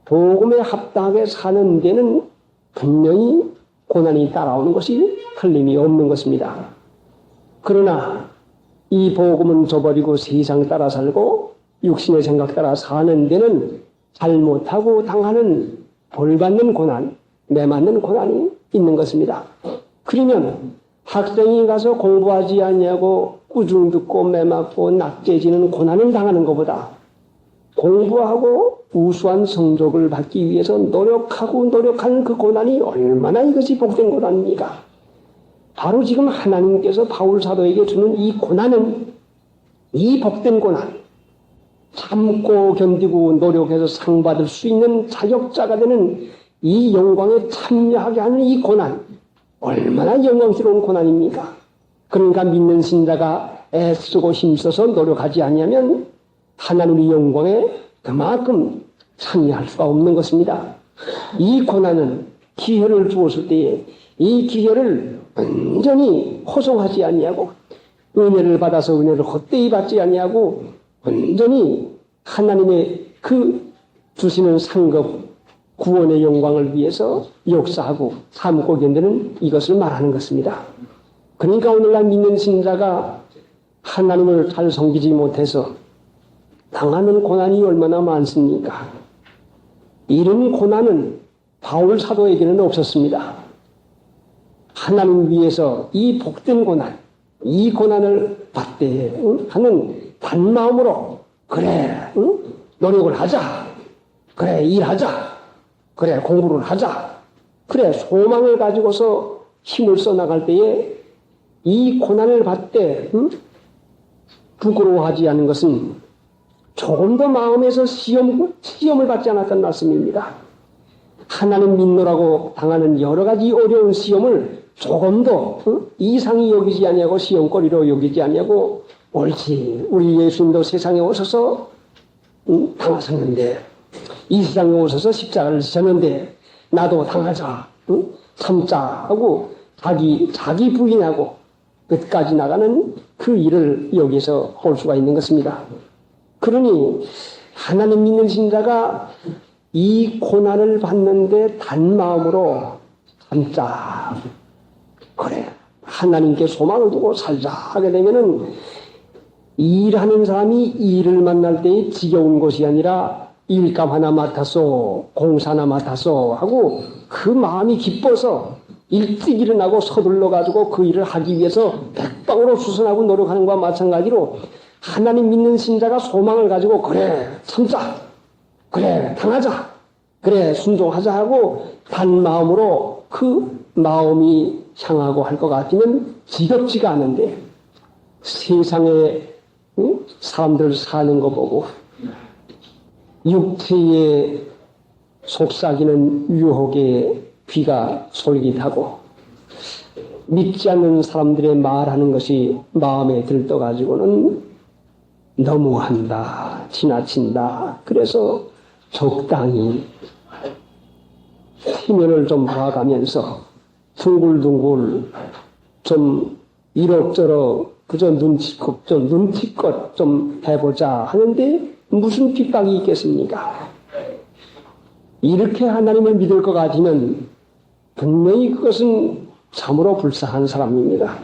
복음에 합당하게 사는 데는 분명히 고난이 따라오는 것이 틀림이 없는 것입니다. 그러나 이 복음은 저버리고 세상 따라 살고 육신의 생각 따라 사는 데는 잘못하고 당하는 벌받는 고난, 매맞는 고난이 있는 것입니다. 그러면 학생이 가서 공부하지 않냐고 꾸중 듣고 매맞고 낙제지는 고난을 당하는 것보다 공부하고 우수한 성적을 받기 위해서 노력하는 그 고난이 얼마나 이것이 복된 고난입니까? 바로 지금 하나님께서 바울 사도에게 주는 이 고난은 이 복된 고난, 참고 견디고 노력해서 상 받을 수 있는 자격자가 되는 이 영광에 참여하게 하는 이 고난, 얼마나 영광스러운 고난입니까? 그러니까 믿는 신자가 애쓰고 힘써서 노력하지 않으면 하나님의 영광에 그만큼 참여할 수가 없는 것입니다. 이 고난은 기회를 주었을 때에 이 기회를 온전히 호송하지 아니하고 은혜를 받아서 은혜를 헛되이 받지 아니하고 온전히 하나님의 그 주시는 상급 구원의 영광을 위해서 역사하고 참고 견디는 이것을 말하는 것입니다. 그러니까 오늘날 믿는 신자가 하나님을 잘 섬기지 못해서 당하는 고난이 얼마나 많습니까? 이런 고난은 바울 사도에게는 없었습니다. 하나님 위해서 이 복된 고난, 이 고난을 받되 하는 단마음으로 그래 노력을 하자, 그래 일하자, 그래 공부를 하자, 그래, 소망을 가지고서 힘을 써나갈 때에 이 고난을 받되 부끄러워하지 않는 것은 조금 더 마음에서 시험을 받지 않았던 말씀입니다. 하나님 믿노라고 당하는 여러 가지 어려운 시험을 조금 더 이상히 여기지 아니하고 시험거리로 여기지 아니하고 옳지, 우리 예수님도 세상에 오셔서 당하셨는데, 이 세상에 오셔서 십자가를 지셨는데 나도 당하자, 참자 하고 자기 부인하고 끝까지 나가는 그 일을 여기서 볼 수가 있는 것입니다. 그러니 하나님 믿는 신자가 이 고난을 받는데 단마음으로 참자, 그래, 하나님께 소망을 두고 살자 하게 되면은 일하는 사람이 일을 만날 때에 지겨운 것이 아니라 일감 하나 맡았소, 공사 하나 맡았소 하고 그 마음이 기뻐서 일찍 일어나고 서둘러 가지고 그 일을 하기 위해서 백방으로 수선하고 노력하는 것과 마찬가지로 하나님 믿는 신자가 소망을 가지고 그래, 참자, 그래, 당하자, 그래, 순종하자 하고 단마음으로 그 마음이 향하고 할 것 같으면 지겹지가 않은데, 세상에 사람들 사는 거 보고 육체에 속삭이는 유혹에 귀가 솔깃하고 믿지 않는 사람들의 말하는 것이 마음에 들떠가지고는 너무한다, 지나친다. 그래서 적당히 티면을 좀 봐가면서 둥글둥글 좀 이럭저럭 그저 눈치껏 좀 해보자 하는데 무슨 핍박이 있겠습니까? 이렇게 하나님을 믿을 것 같으면 분명히 그것은 참으로 불쌍한 사람입니다.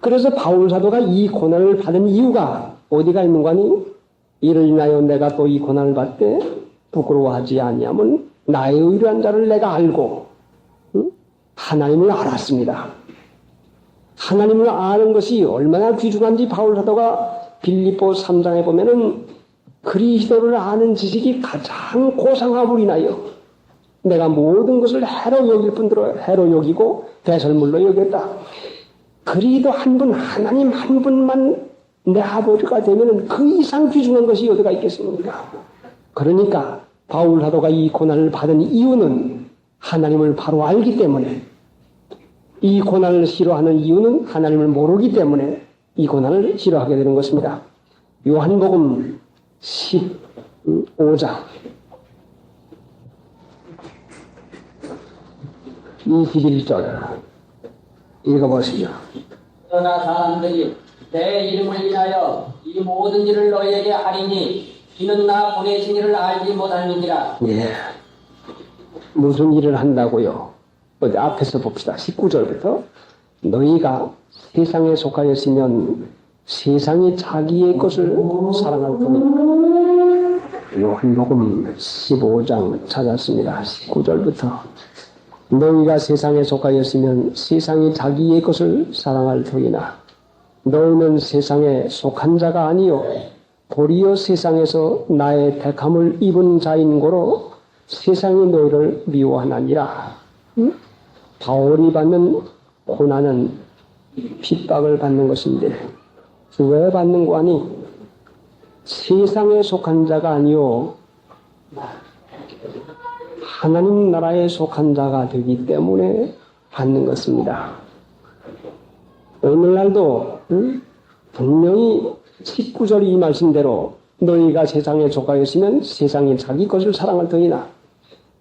그래서 바울 사도가 이 고난을 받은 이유가 어디가 있는 거니? 이를 인하여 내가 또 이 고난을 받되 부끄러워하지 아니하면 나의 의로한 자를 내가 알고 하나님을 알았습니다. 하나님을 아는 것이 얼마나 귀중한지 바울 사도가 빌립보 3장에 보면은 그리스도를 아는 지식이 가장 고상함을 인하여 내가 모든 것을 해로 여길 뿐더러 해로 여기고 배설물로 여겼다. 그리도 한 분, 하나님 한 분만 내 아버지가 되면은 그 이상 귀중한 것이 어디가 있겠습니까? 그러니까 바울 사도가 이 고난을 받은 이유는 하나님을 바로 알기 때문에, 이 고난을 싫어하는 이유는 하나님을 모르기 때문에 이 고난을 싫어하게 되는 것입니다. 요한복음 15장 21절 읽어보시죠. 그러나 사람들이 내 이름을 인하여 이 모든 일을 너희에게 하리니 이는 나 보내신 이를 알지 못하는지라. 예. 무슨 일을 한다고요? 어디 앞에서 봅시다. 19절부터 너희가 세상에 속하였으면 세상이 자기의 것을 사랑할 뿐이다. 요한복음 15장 찾았습니다. 19절부터 너희가 세상에 속하였으면 세상이 자기의 것을 사랑할 터이나 너희는 세상에 속한 자가 아니요 도리어 세상에서 나의 택함을 입은 자인 고로 세상이 너희를 미워하나니라. 바울이 받는 고난은 핍박을 받는 것인데 왜 받는 거 아니? 세상에 속한 자가 아니요 하나님 나라에 속한 자가 되기 때문에 받는 것입니다. 오늘날도 분명히 19절 이 말씀대로 너희가 세상에 속하였으면 세상이 자기 것을 사랑할 터이나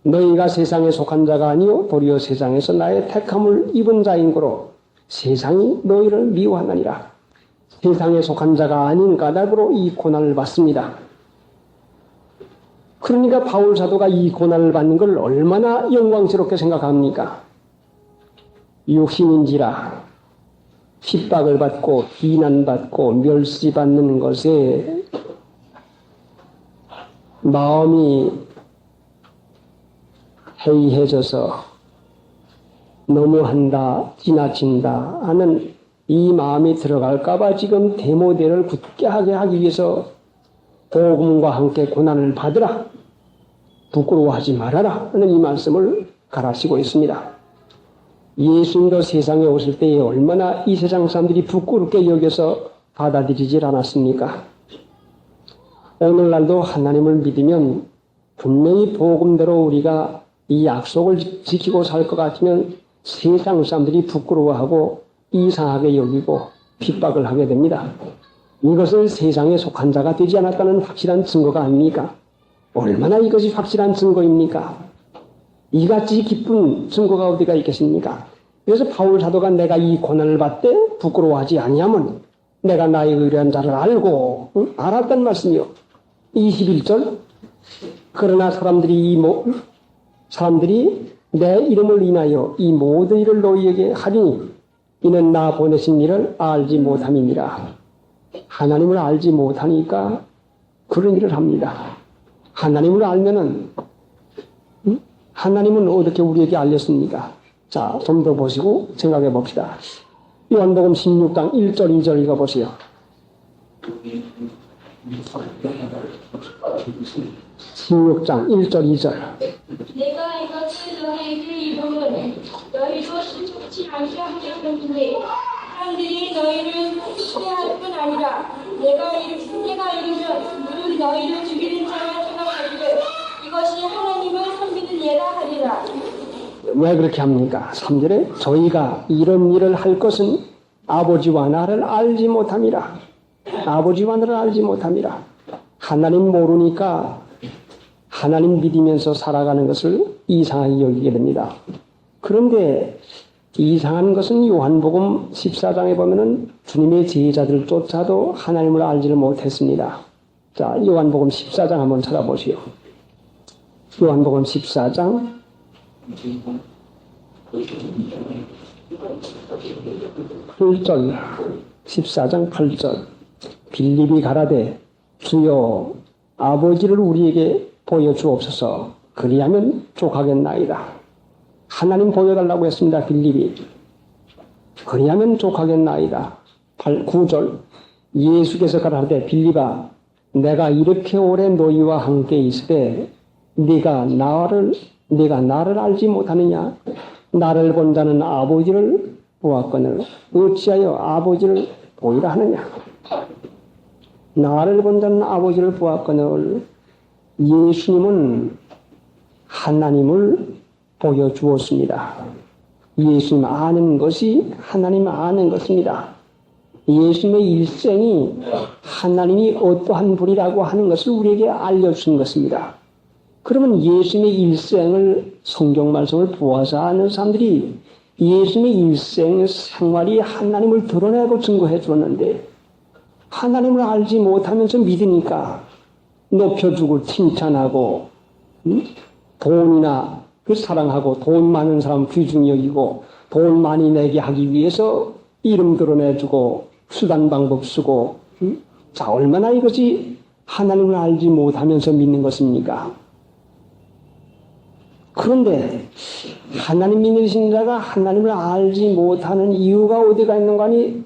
너희가 세상에 속한 자가 아니요 도리어 세상에서 나의 택함을 입은 자인 고로 세상이 너희를 미워하나니라. 세상에 속한 자가 아닌 까닭으로 이 고난을 받습니다. 그러니까 바울 사도가 이 고난을 받는 걸 얼마나 영광스럽게 생각합니까? 육신인지라 핍박을 받고 비난받고 멸시받는 것에 마음이 해이해져서 너무한다, 지나친다 하는 이 마음이 들어갈까봐 지금 데모데를 굳게 하게 하기 위해서 복음과 함께 고난을 받으라, 부끄러워하지 말아라 하는 이 말씀을 가라시고 있습니다. 예수님도 세상에 오실 때에 얼마나 이 세상 사람들이 부끄럽게 여겨서 받아들이질 않았습니까? 오늘날도 하나님을 믿으면 분명히 복음대로 우리가 이 약속을 지키고 살 것 같으면 세상 사람들이 부끄러워하고 이상하게 여기고 핍박을 하게 됩니다. 이것은 세상에 속한 자가 되지 않았다는 확실한 증거가 아닙니까? 얼마나 이것이 확실한 증거입니까? 이같이 기쁜 증거가 어디가 있겠습니까? 그래서 바울 사도가 내가 이 고난을 받되 부끄러워하지 아니하면 내가 나의 의뢰한 자를 알고 알았단 말씀이요. 21절 그러나 사람들이 내 이름을 인하여 이 모든 일을 너희에게 하리니 이는 나 보내신 일을 알지 못함이니라. 하나님을 알지 못하니까 그런 일을 합니다. 하나님을 알면은 하나님은 어떻게 우리에게 알렸습니까? 자, 좀 더 보시고 생각해 봅시다. 요한복음 16장 1절 2절 읽어보세요. 16장 1절 2절 내가 이것을 너희에게 이름은 너희도 신속치 않게 하려 함인데 사람들이 너희를 시대할 뿐 아니라 내가 이르면 무릇 너희를 죽이는 자라 생각하기를 이것이 하나님을 섬기는 예라 하리라. 왜 그렇게 합니까? 3절에 저희가 이런 일을 할 것은 아버지와 나를 알지 못함이라. 아버지와 나를 알지 못함이라. 하나님 모르니까 하나님 믿으면서 살아가는 것을 이상하게 여기게 됩니다. 그런데 이상한 것은 요한복음 14장에 보면은 주님의 제자들조차도 하나님을 알지를 못했습니다. 자, 요한복음 14장 한번 찾아보시오. 요한복음 14장 8절 14장 8절 빌립이 가라되 주여 아버지를 우리에게 보여주옵소서 그리하면 족하겠나이다. 하나님 보여달라고 했습니다. 빌립이. 그리하면 족하겠나이다. 9절 예수께서 가라되 빌립아 내가 이렇게 오래 너희와 함께 있으되 네가 나를 알지 못하느냐? 나를 본 자는 아버지를 보았거늘 어찌하여 아버지를 보이라 하느냐? 나를 본 자는 아버지를 보았거늘 예수님은 하나님을 보여주었습니다. 예수님 아는 것이 하나님 아는 것입니다. 예수님의 일생이 하나님이 어떠한 분이라고 하는 것을 우리에게 알려주신 것입니다. 그러면 예수님의 일생을 성경 말씀을 보아서 아는 사람들이 예수님의 일생 생활이 하나님을 드러내고 증거해 주었는데 하나님을 알지 못하면서 믿으니까 높여주고 칭찬하고 돈이나 사랑하고 돈 많은 사람 귀중히 여기고 돈 많이 내게 하기 위해서 이름 드러내주고 수단 방법 쓰고 자 얼마나 이것이 하나님을 알지 못하면서 믿는 것입니까? 그런데 하나님 믿으신 자가 하나님을 알지 못하는 이유가 어디가 있는가 하니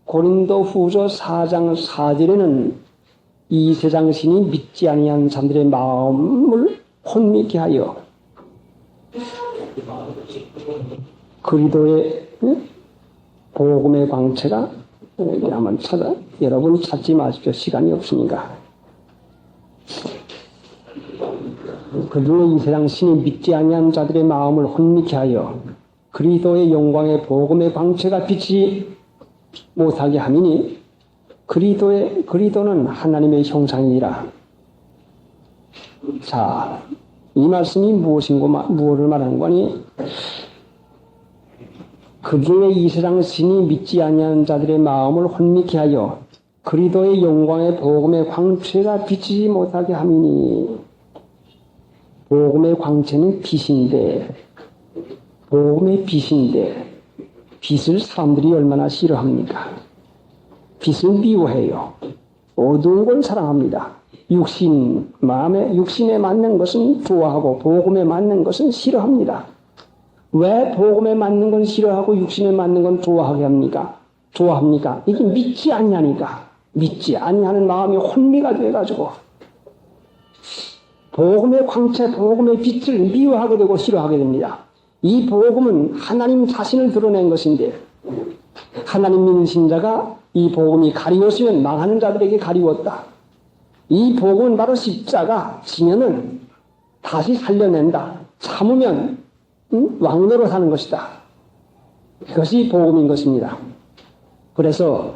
고린도 후서 4장 4절에는 이 세상 신이 믿지 아니한 사람들의 마음을 혼미케 하여 그리스도의 복음의 광채가 한번 여러분 찾지 마십시오. 시간이 없으니까. 그중에 이 세상 신이 믿지 아니한 자들의 마음을 혼미케 하여 그리스도의 영광의 복음의 광채가 비치지 못하게 함이니 그리스도는 하나님의 형상이니라. 자, 이 말씀이 무엇을 말하는 거니? 그중에 이 세상 신이 믿지 아니하는 자들의 마음을 혼미케 하여 그리스도의 영광의 복음의 광채가 비치지 못하게 함이니 복음의 광채는 빛인데 복음의 빛인데 빛을 사람들이 얼마나 싫어합니까? 빛을 미워해요. 어두운 걸 사랑합니다. 육신에 맞는 것은 좋아하고 복음에 맞는 것은 싫어합니다. 왜 복음에 맞는 건 싫어하고 육신에 맞는 건 좋아합니까? 이게 믿지 않냐니까. 믿지 아니하는 마음이 혼미가 돼가지고 복음의 광채, 복음의 빛을 미워하게 되고 싫어하게 됩니다. 이 복음은 하나님 자신을 드러낸 것인데 하나님 믿는 신자가 이 복음이 가리웠으면 망하는 자들에게 가리웠다. 이 복음은 바로 십자가 지면은 다시 살려낸다. 참으면 왕노로 사는 것이다. 그것이 복음인 것입니다. 그래서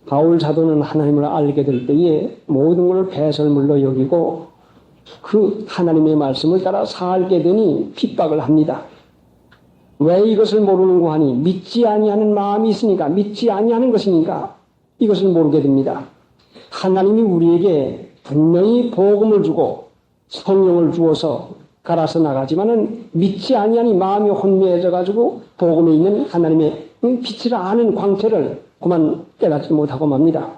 바울 사도는 하나님을 알게 될 때에 모든 것을 배설물로 여기고 그 하나님의 말씀을 따라 살게 되니 핍박을 합니다. 왜 이것을 모르는고 하니 믿지 아니하는 마음이 있으니까, 믿지 아니하는 것이니까 이것을 모르게 됩니다. 하나님이 우리에게 분명히 복음을 주고 성령을 주어서 갈아서 나가지만은 믿지 아니하니 마음이 혼미해져 가지고 복음에 있는 하나님의 빛을 아는 광채를 그만 깨닫지 못하고 맙니다.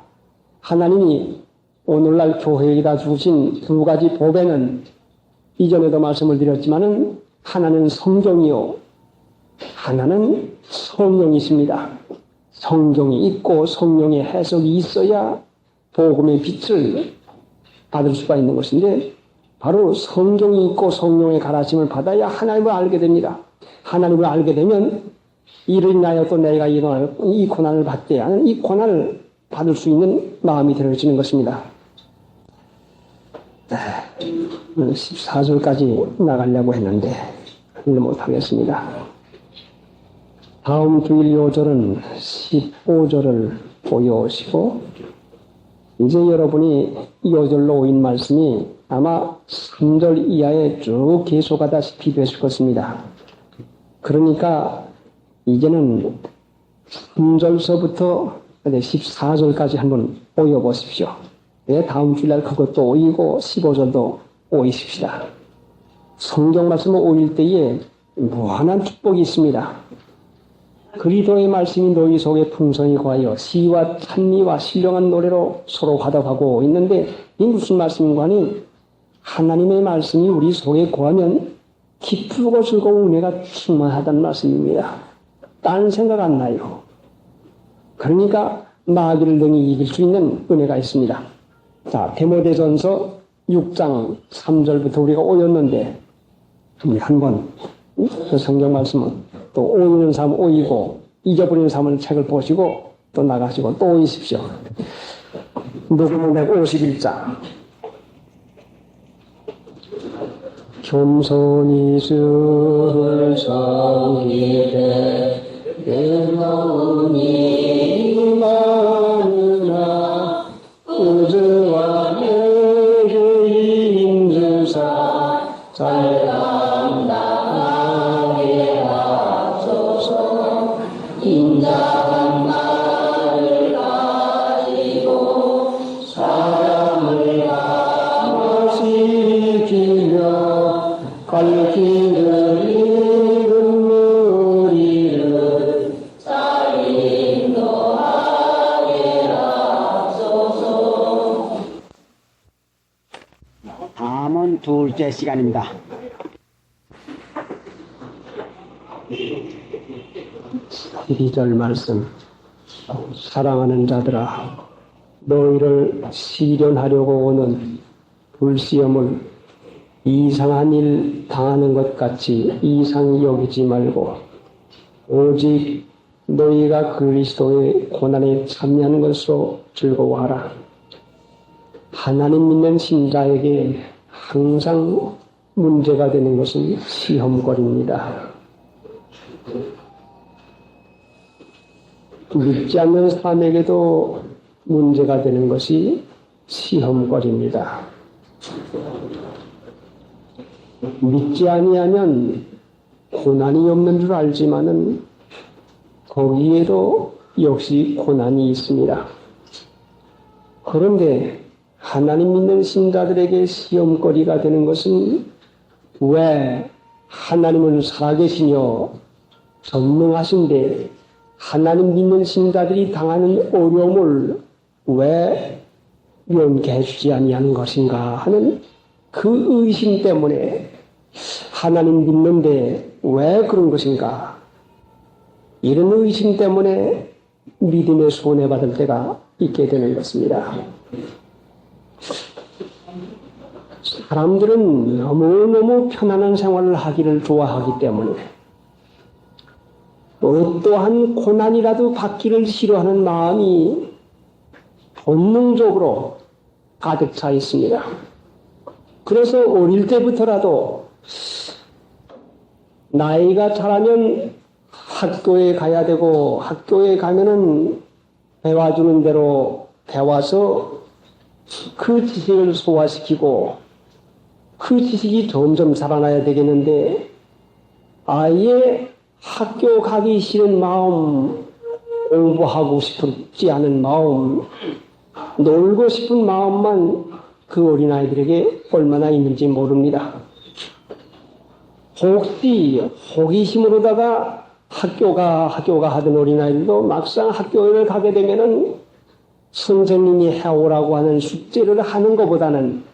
하나님이 오늘날 교회에다 주신 두 가지 보배는 이전에도 말씀을 드렸지만은 하나는 성경이요, 하나는 성령이십니다. 성경이 있고 성령의 해석이 있어야 복음의 빛을 받을 수가 있는 것인데 바로 성경이 있고 성령의 가르침을 받아야 하나님을 알게 됩니다. 하나님을 알게 되면 이를 인하여 또 내가 이 고난을 받게 하는 이 고난을 받을 수 있는 마음이 되어지는 것입니다. 14절까지 나가려고 했는데 못하겠습니다. 다음 주일 요절은 15절을 보여오시고 이제 여러분이 요절로 오인 말씀이 아마 3절 이하에 쭉 계속하다시피 되실 것입니다. 그러니까 이제는 3절서부터 14절까지 한번 오여보십시오. 네, 다음 주일날 그것도 오이고 15절도 오이십시다. 성경 말씀을 오일 때에 무한한 축복이 있습니다. 그리스도의 말씀이 너희 속에 풍성히 거하여 시와 찬미와 신령한 노래로 서로 화답하고 있는데 이 무슨 말씀인가 하니 하나님의 말씀이 우리 속에 거하면 기쁘고 즐거운 은혜가 충만하다는 말씀입니다. 딴 생각 안 나요. 그러니까 마귀를 능히 이길 수 있는 은혜가 있습니다. 자, 디모데전서 6장 3절부터 우리가 오였는데 우리 한번 그 성경 말씀은 또 오이는 삶 오이고 잊어버리는 삶을 책을 보시고 또 나가시고 또 오이십시오. 누가복음 51장 겸손히 줄 성기되 의로우니 많으나 우주와 내게 인주사 잘 감당하게 하소서. 인자한 말을 가지고 사람을 감화시키며 갈 길을 잃은 무리를 잘 인도하게 하소서. 다음은 둘째 시간입니다. 12절 말씀. 사랑하는 자들아, 너희를 시련하려고 오는 불시험을 이상한 일 당하는 것 같이 이상히 여기지 말고 오직 너희가 그리스도의 고난에 참여하는 것으로 즐거워하라. 하나님 믿는 신자에게 항상 문제가 되는 것은 시험거리입니다. 믿지 않는 사람에게도 문제가 되는 것이 시험거리입니다. 믿지 아니하면 고난이 없는 줄 알지만은 거기에도 역시 고난이 있습니다. 그런데 하나님 믿는 신자들에게 시험거리가 되는 것은 왜 하나님은 살아계시며 전능하신데 하나님 믿는 신자들이 당하는 어려움을 왜 면케해 주지 아니하는 것인가 하는 그 의심 때문에 하나님 믿는데 왜 그런 것인가, 이런 의심 때문에 믿음의 손해받을 때가 있게 되는 것입니다. 사람들은 너무너무 편안한 생활을 하기를 좋아하기 때문에 어떠한 고난이라도 받기를 싫어하는 마음이 본능적으로 가득 차 있습니다. 그래서 어릴 때부터라도 나이가 자라면 학교에 가야 되고 학교에 가면은 배워주는 대로 배워서 그 지식을 소화시키고 그 지식이 점점 자라나야 되겠는데 아예 학교 가기 싫은 마음, 공부하고 싶지 않은 마음, 놀고 싶은 마음만 그 어린아이들에게 얼마나 있는지 모릅니다. 혹시 호기심으로다가 학교가 하던 어린아이들도 막상 학교를 가게 되면은 선생님이 해오라고 하는 숙제를 하는 것보다는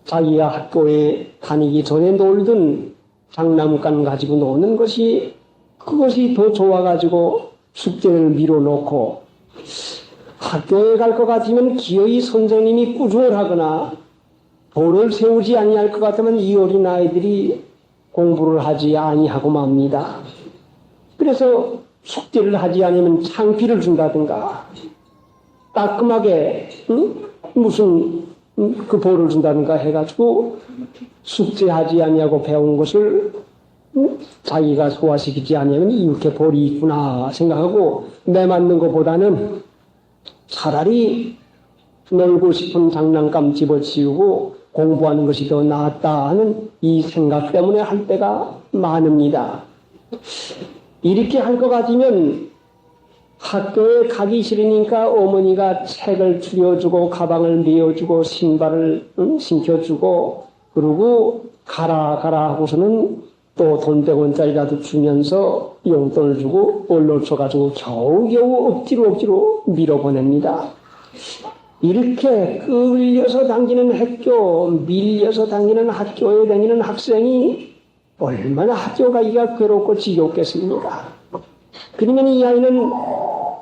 자기가 학교에 다니기 전에 놀던 장난감 가지고 노는 것이 그것이 더 좋아가지고 숙제를 미뤄놓고 학교에 갈 것 같으면 기어이 선생님이 꾸준하거나 도를 세우지 아니할 것 같으면 이 어린아이들이 공부를 하지 아니하고 맙니다. 그래서 숙제를 하지 않으면 창피를 준다든가 따끔하게 무슨 그 벌을 준다든가 해가지고 숙제하지 아니하고 배운 것을 자기가 소화시키지 아니하면 이렇게 벌이 있구나 생각하고 내맞는 것보다는 차라리 놀고 싶은 장난감 집어치우고 공부하는 것이 더 낫다 하는 이 생각 때문에 할 때가 많습니다. 이렇게 할 것 같으면 학교에 가기 싫으니까 어머니가 책을 추려주고 가방을 메어주고 신발을 신겨주고 그러고 가라 하고서는 또 돈 100원짜리라도 주면서 용돈을 주고 얼러쳐가지고 겨우겨우 억지로 밀어보냅니다. 이렇게 끌려서 당기는 학교, 밀려서 당기는 학교에 다니는 학생이 얼마나 학교 가기가 괴롭고 지겹겠습니까? 그러면 이 아이는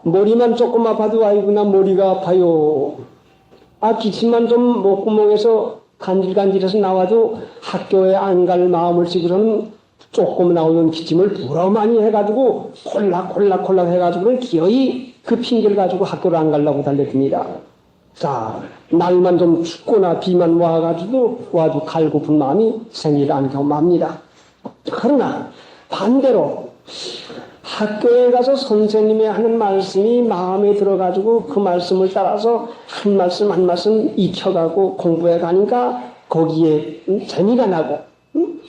머리만 조금 아파도 아이고 나 머리가 아파요. 기침만 좀 목구멍에서 간질간질해서 나와도 학교에 안 갈 마음을 쓰고서는 조금 나오는 기침을 부러 많이 해가지고 콜락콜락 해가지고는 기어이 그 핑계를 가지고 학교를 안 가려고 달려듭니다. 자, 날만 좀 춥거나 비만 와도 갈고픈 마음이 생기지 않고 맙니다. 그러나 반대로 학교에 가서 선생님이 하는 말씀이 마음에 들어가지고 그 말씀을 따라서 한 말씀 익혀가고 공부해 가니까 거기에 재미가 나고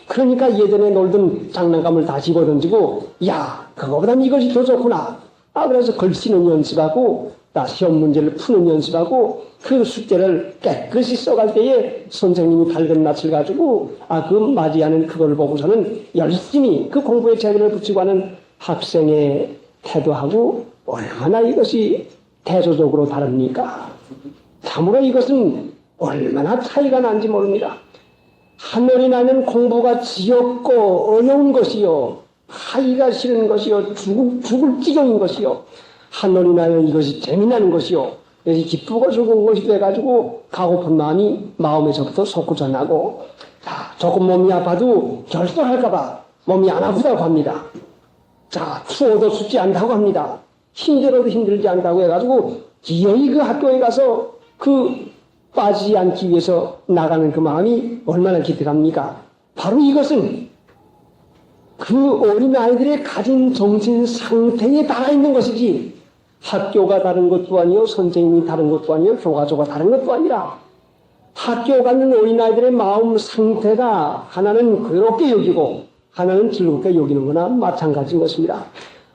그러니까 예전에 놀던 장난감을 다 집어던지고 야 그거보단 이것이 더 좋구나 그래서 글쓰는 연습하고 시험 문제를 푸는 연습하고 그 숙제를 깨끗이 써갈 때에 선생님이 밝은 낯을 가지고 그 맞이하는 그걸 보고서는 열심히 그 공부에 재미를 붙이고 하는 학생의 태도하고 얼마나 이것이 대조적으로 다릅니까? 참으로 이것은 얼마나 차이가 난지 모릅니다. 한 어린아이는 공부가 지겹고 어려운 것이요 하기가 싫은 것이요 죽을 지경인 것이요 한 어린아이는 이것이 재미나는 것이요 이것이 기쁘고 즐거운 것이 돼가지고 가고픈 마음이 마음에서부터 솟구쳐 나고 조금 몸이 아파도 결석할까봐 몸이 안 아프다고 합니다. 추워도 춥지 않다고 합니다. 힘들어도 힘들지 않다고 해가지고 기어이 그 학교에 가서 빠지지 않기 위해서 나가는 그 마음이 얼마나 기특합니까? 바로 이것은 그 어린아이들의 가진 정신 상태에 따라 있는 것이지 학교가 다른 것도 아니요 선생님이 다른 것도 아니요 교과서가 다른 것도 아니라 학교 가는 어린아이들의 마음 상태가 하나는 괴롭게 여기고 하나는 즐겁게 여기는 거나 마찬가지인 것입니다.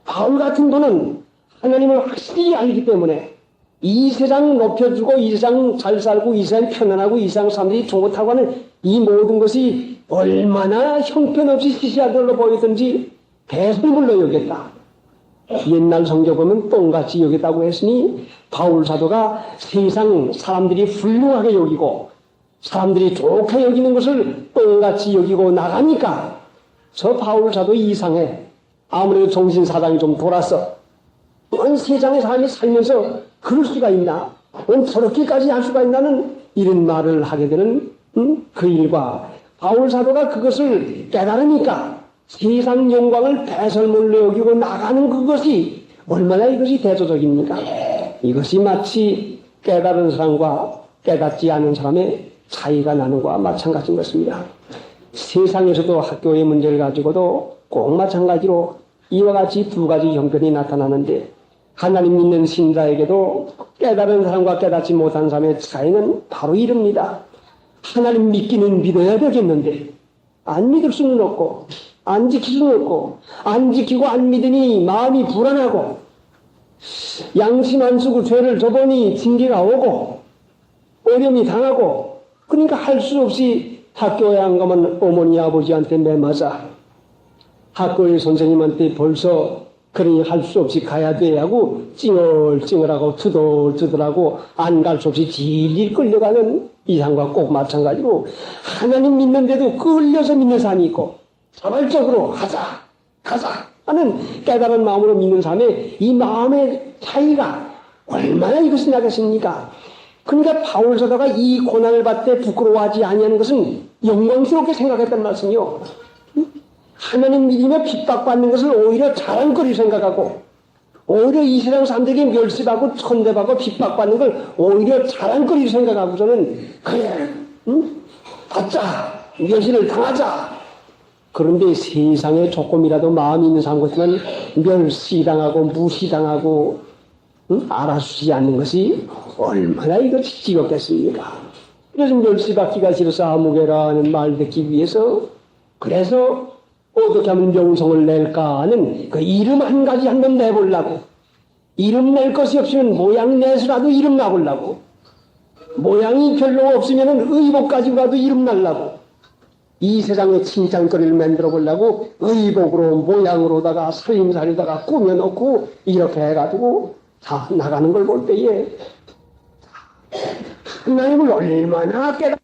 바울 같은 분은 하나님을 확실히 알기 때문에 이 세상 높여주고 이 세상 잘 살고 이 세상 편안하고 이 세상 사람들이 좋다고 하는 이 모든 것이 얼마나 형편없이 시시하들로 보이든지 대수물로 여겼다. 옛날 성경 보면 똥같이 여겼다고 했으니 바울 사도가 세상 사람들이 훌륭하게 여기고 사람들이 좋게 여기는 것을 똥같이 여기고 나가니까 저 바울 사도 이상해. 아무래도 정신사상이 좀 돌았어. 세상의 사람이 살면서 그럴 수가 있나? 저렇게까지 할 수가 있나는 이런 말을 하게 되는 그 일과 바울 사도가 그것을 깨달으니까 세상 영광을 배설물로 여기고 나가는 그것이 얼마나 이것이 대조적입니까? 이것이 마치 깨달은 사람과 깨닫지 않은 사람의 차이가 나는 것과 마찬가지인 것입니다. 세상에서도 학교의 문제를 가지고도 꼭 마찬가지로 이와 같이 두 가지 형편이 나타나는데 하나님 믿는 신자에게도 깨달은 사람과 깨닫지 못한 사람의 차이는 바로 이릅니다. 하나님 믿기는 믿어야 되겠는데 안 믿을 수는 없고 안 지킬 수는 없고 안 지키고 안 믿으니 마음이 불안하고 양심 안 쓰고 죄를 져보니 징계가 오고 어려움이 당하고 그러니까 할 수 없이 학교에 안 가면 어머니 아버지한테 매맞아 학교의 선생님한테 벌써 그러니 할 수 없이 가야 돼 하고 찡얼찡얼하고 투덜투덜하고 안 갈 수 없이 질질 끌려가는 이상과 꼭 마찬가지로 하나님 믿는데도 끌려서 믿는 사람이 있고 자발적으로 가자 하는 깨달은 마음으로 믿는 사람의 이 마음의 차이가 얼마나 이것이 나겠습니까? 그러니까 바울 사도가 이 고난을 받되 부끄러워하지 아니하는 것은 영광스럽게 생각했단 말씀이요. 하나님 믿으며 핍박받는 것을 오히려 자랑거리 생각하고 오히려 이 세상 사람들에게 멸시받고 천대받고 핍박받는 걸 오히려 자랑거리 생각하고서는 그래 받자 멸시를 당하자. 그런데 세상에 조금이라도 마음이 있는 사람 같으면 멸시당하고 무시당하고 알아주지 않는 것이 얼마나 이것이 지겹겠습니까? 그래서 멸시받기가 싫어서 아무개라는 말 듣기 위해서 그래서 어떻게 하면 명성을 낼까 하는 그 이름 한 가지 한번 내보려고 이름 낼 것이 없으면 모양 내서라도 이름 나보려고 모양이 별로 없으면 의복 가지고 가도 이름 날라고 이 세상에 칭찬거리를 만들어 보려고 의복으로 모양으로다가 살림살이다가 꾸며놓고 이렇게 해가지고 다 나가는 걸 볼 때에 하나님을 얼마나 깨닫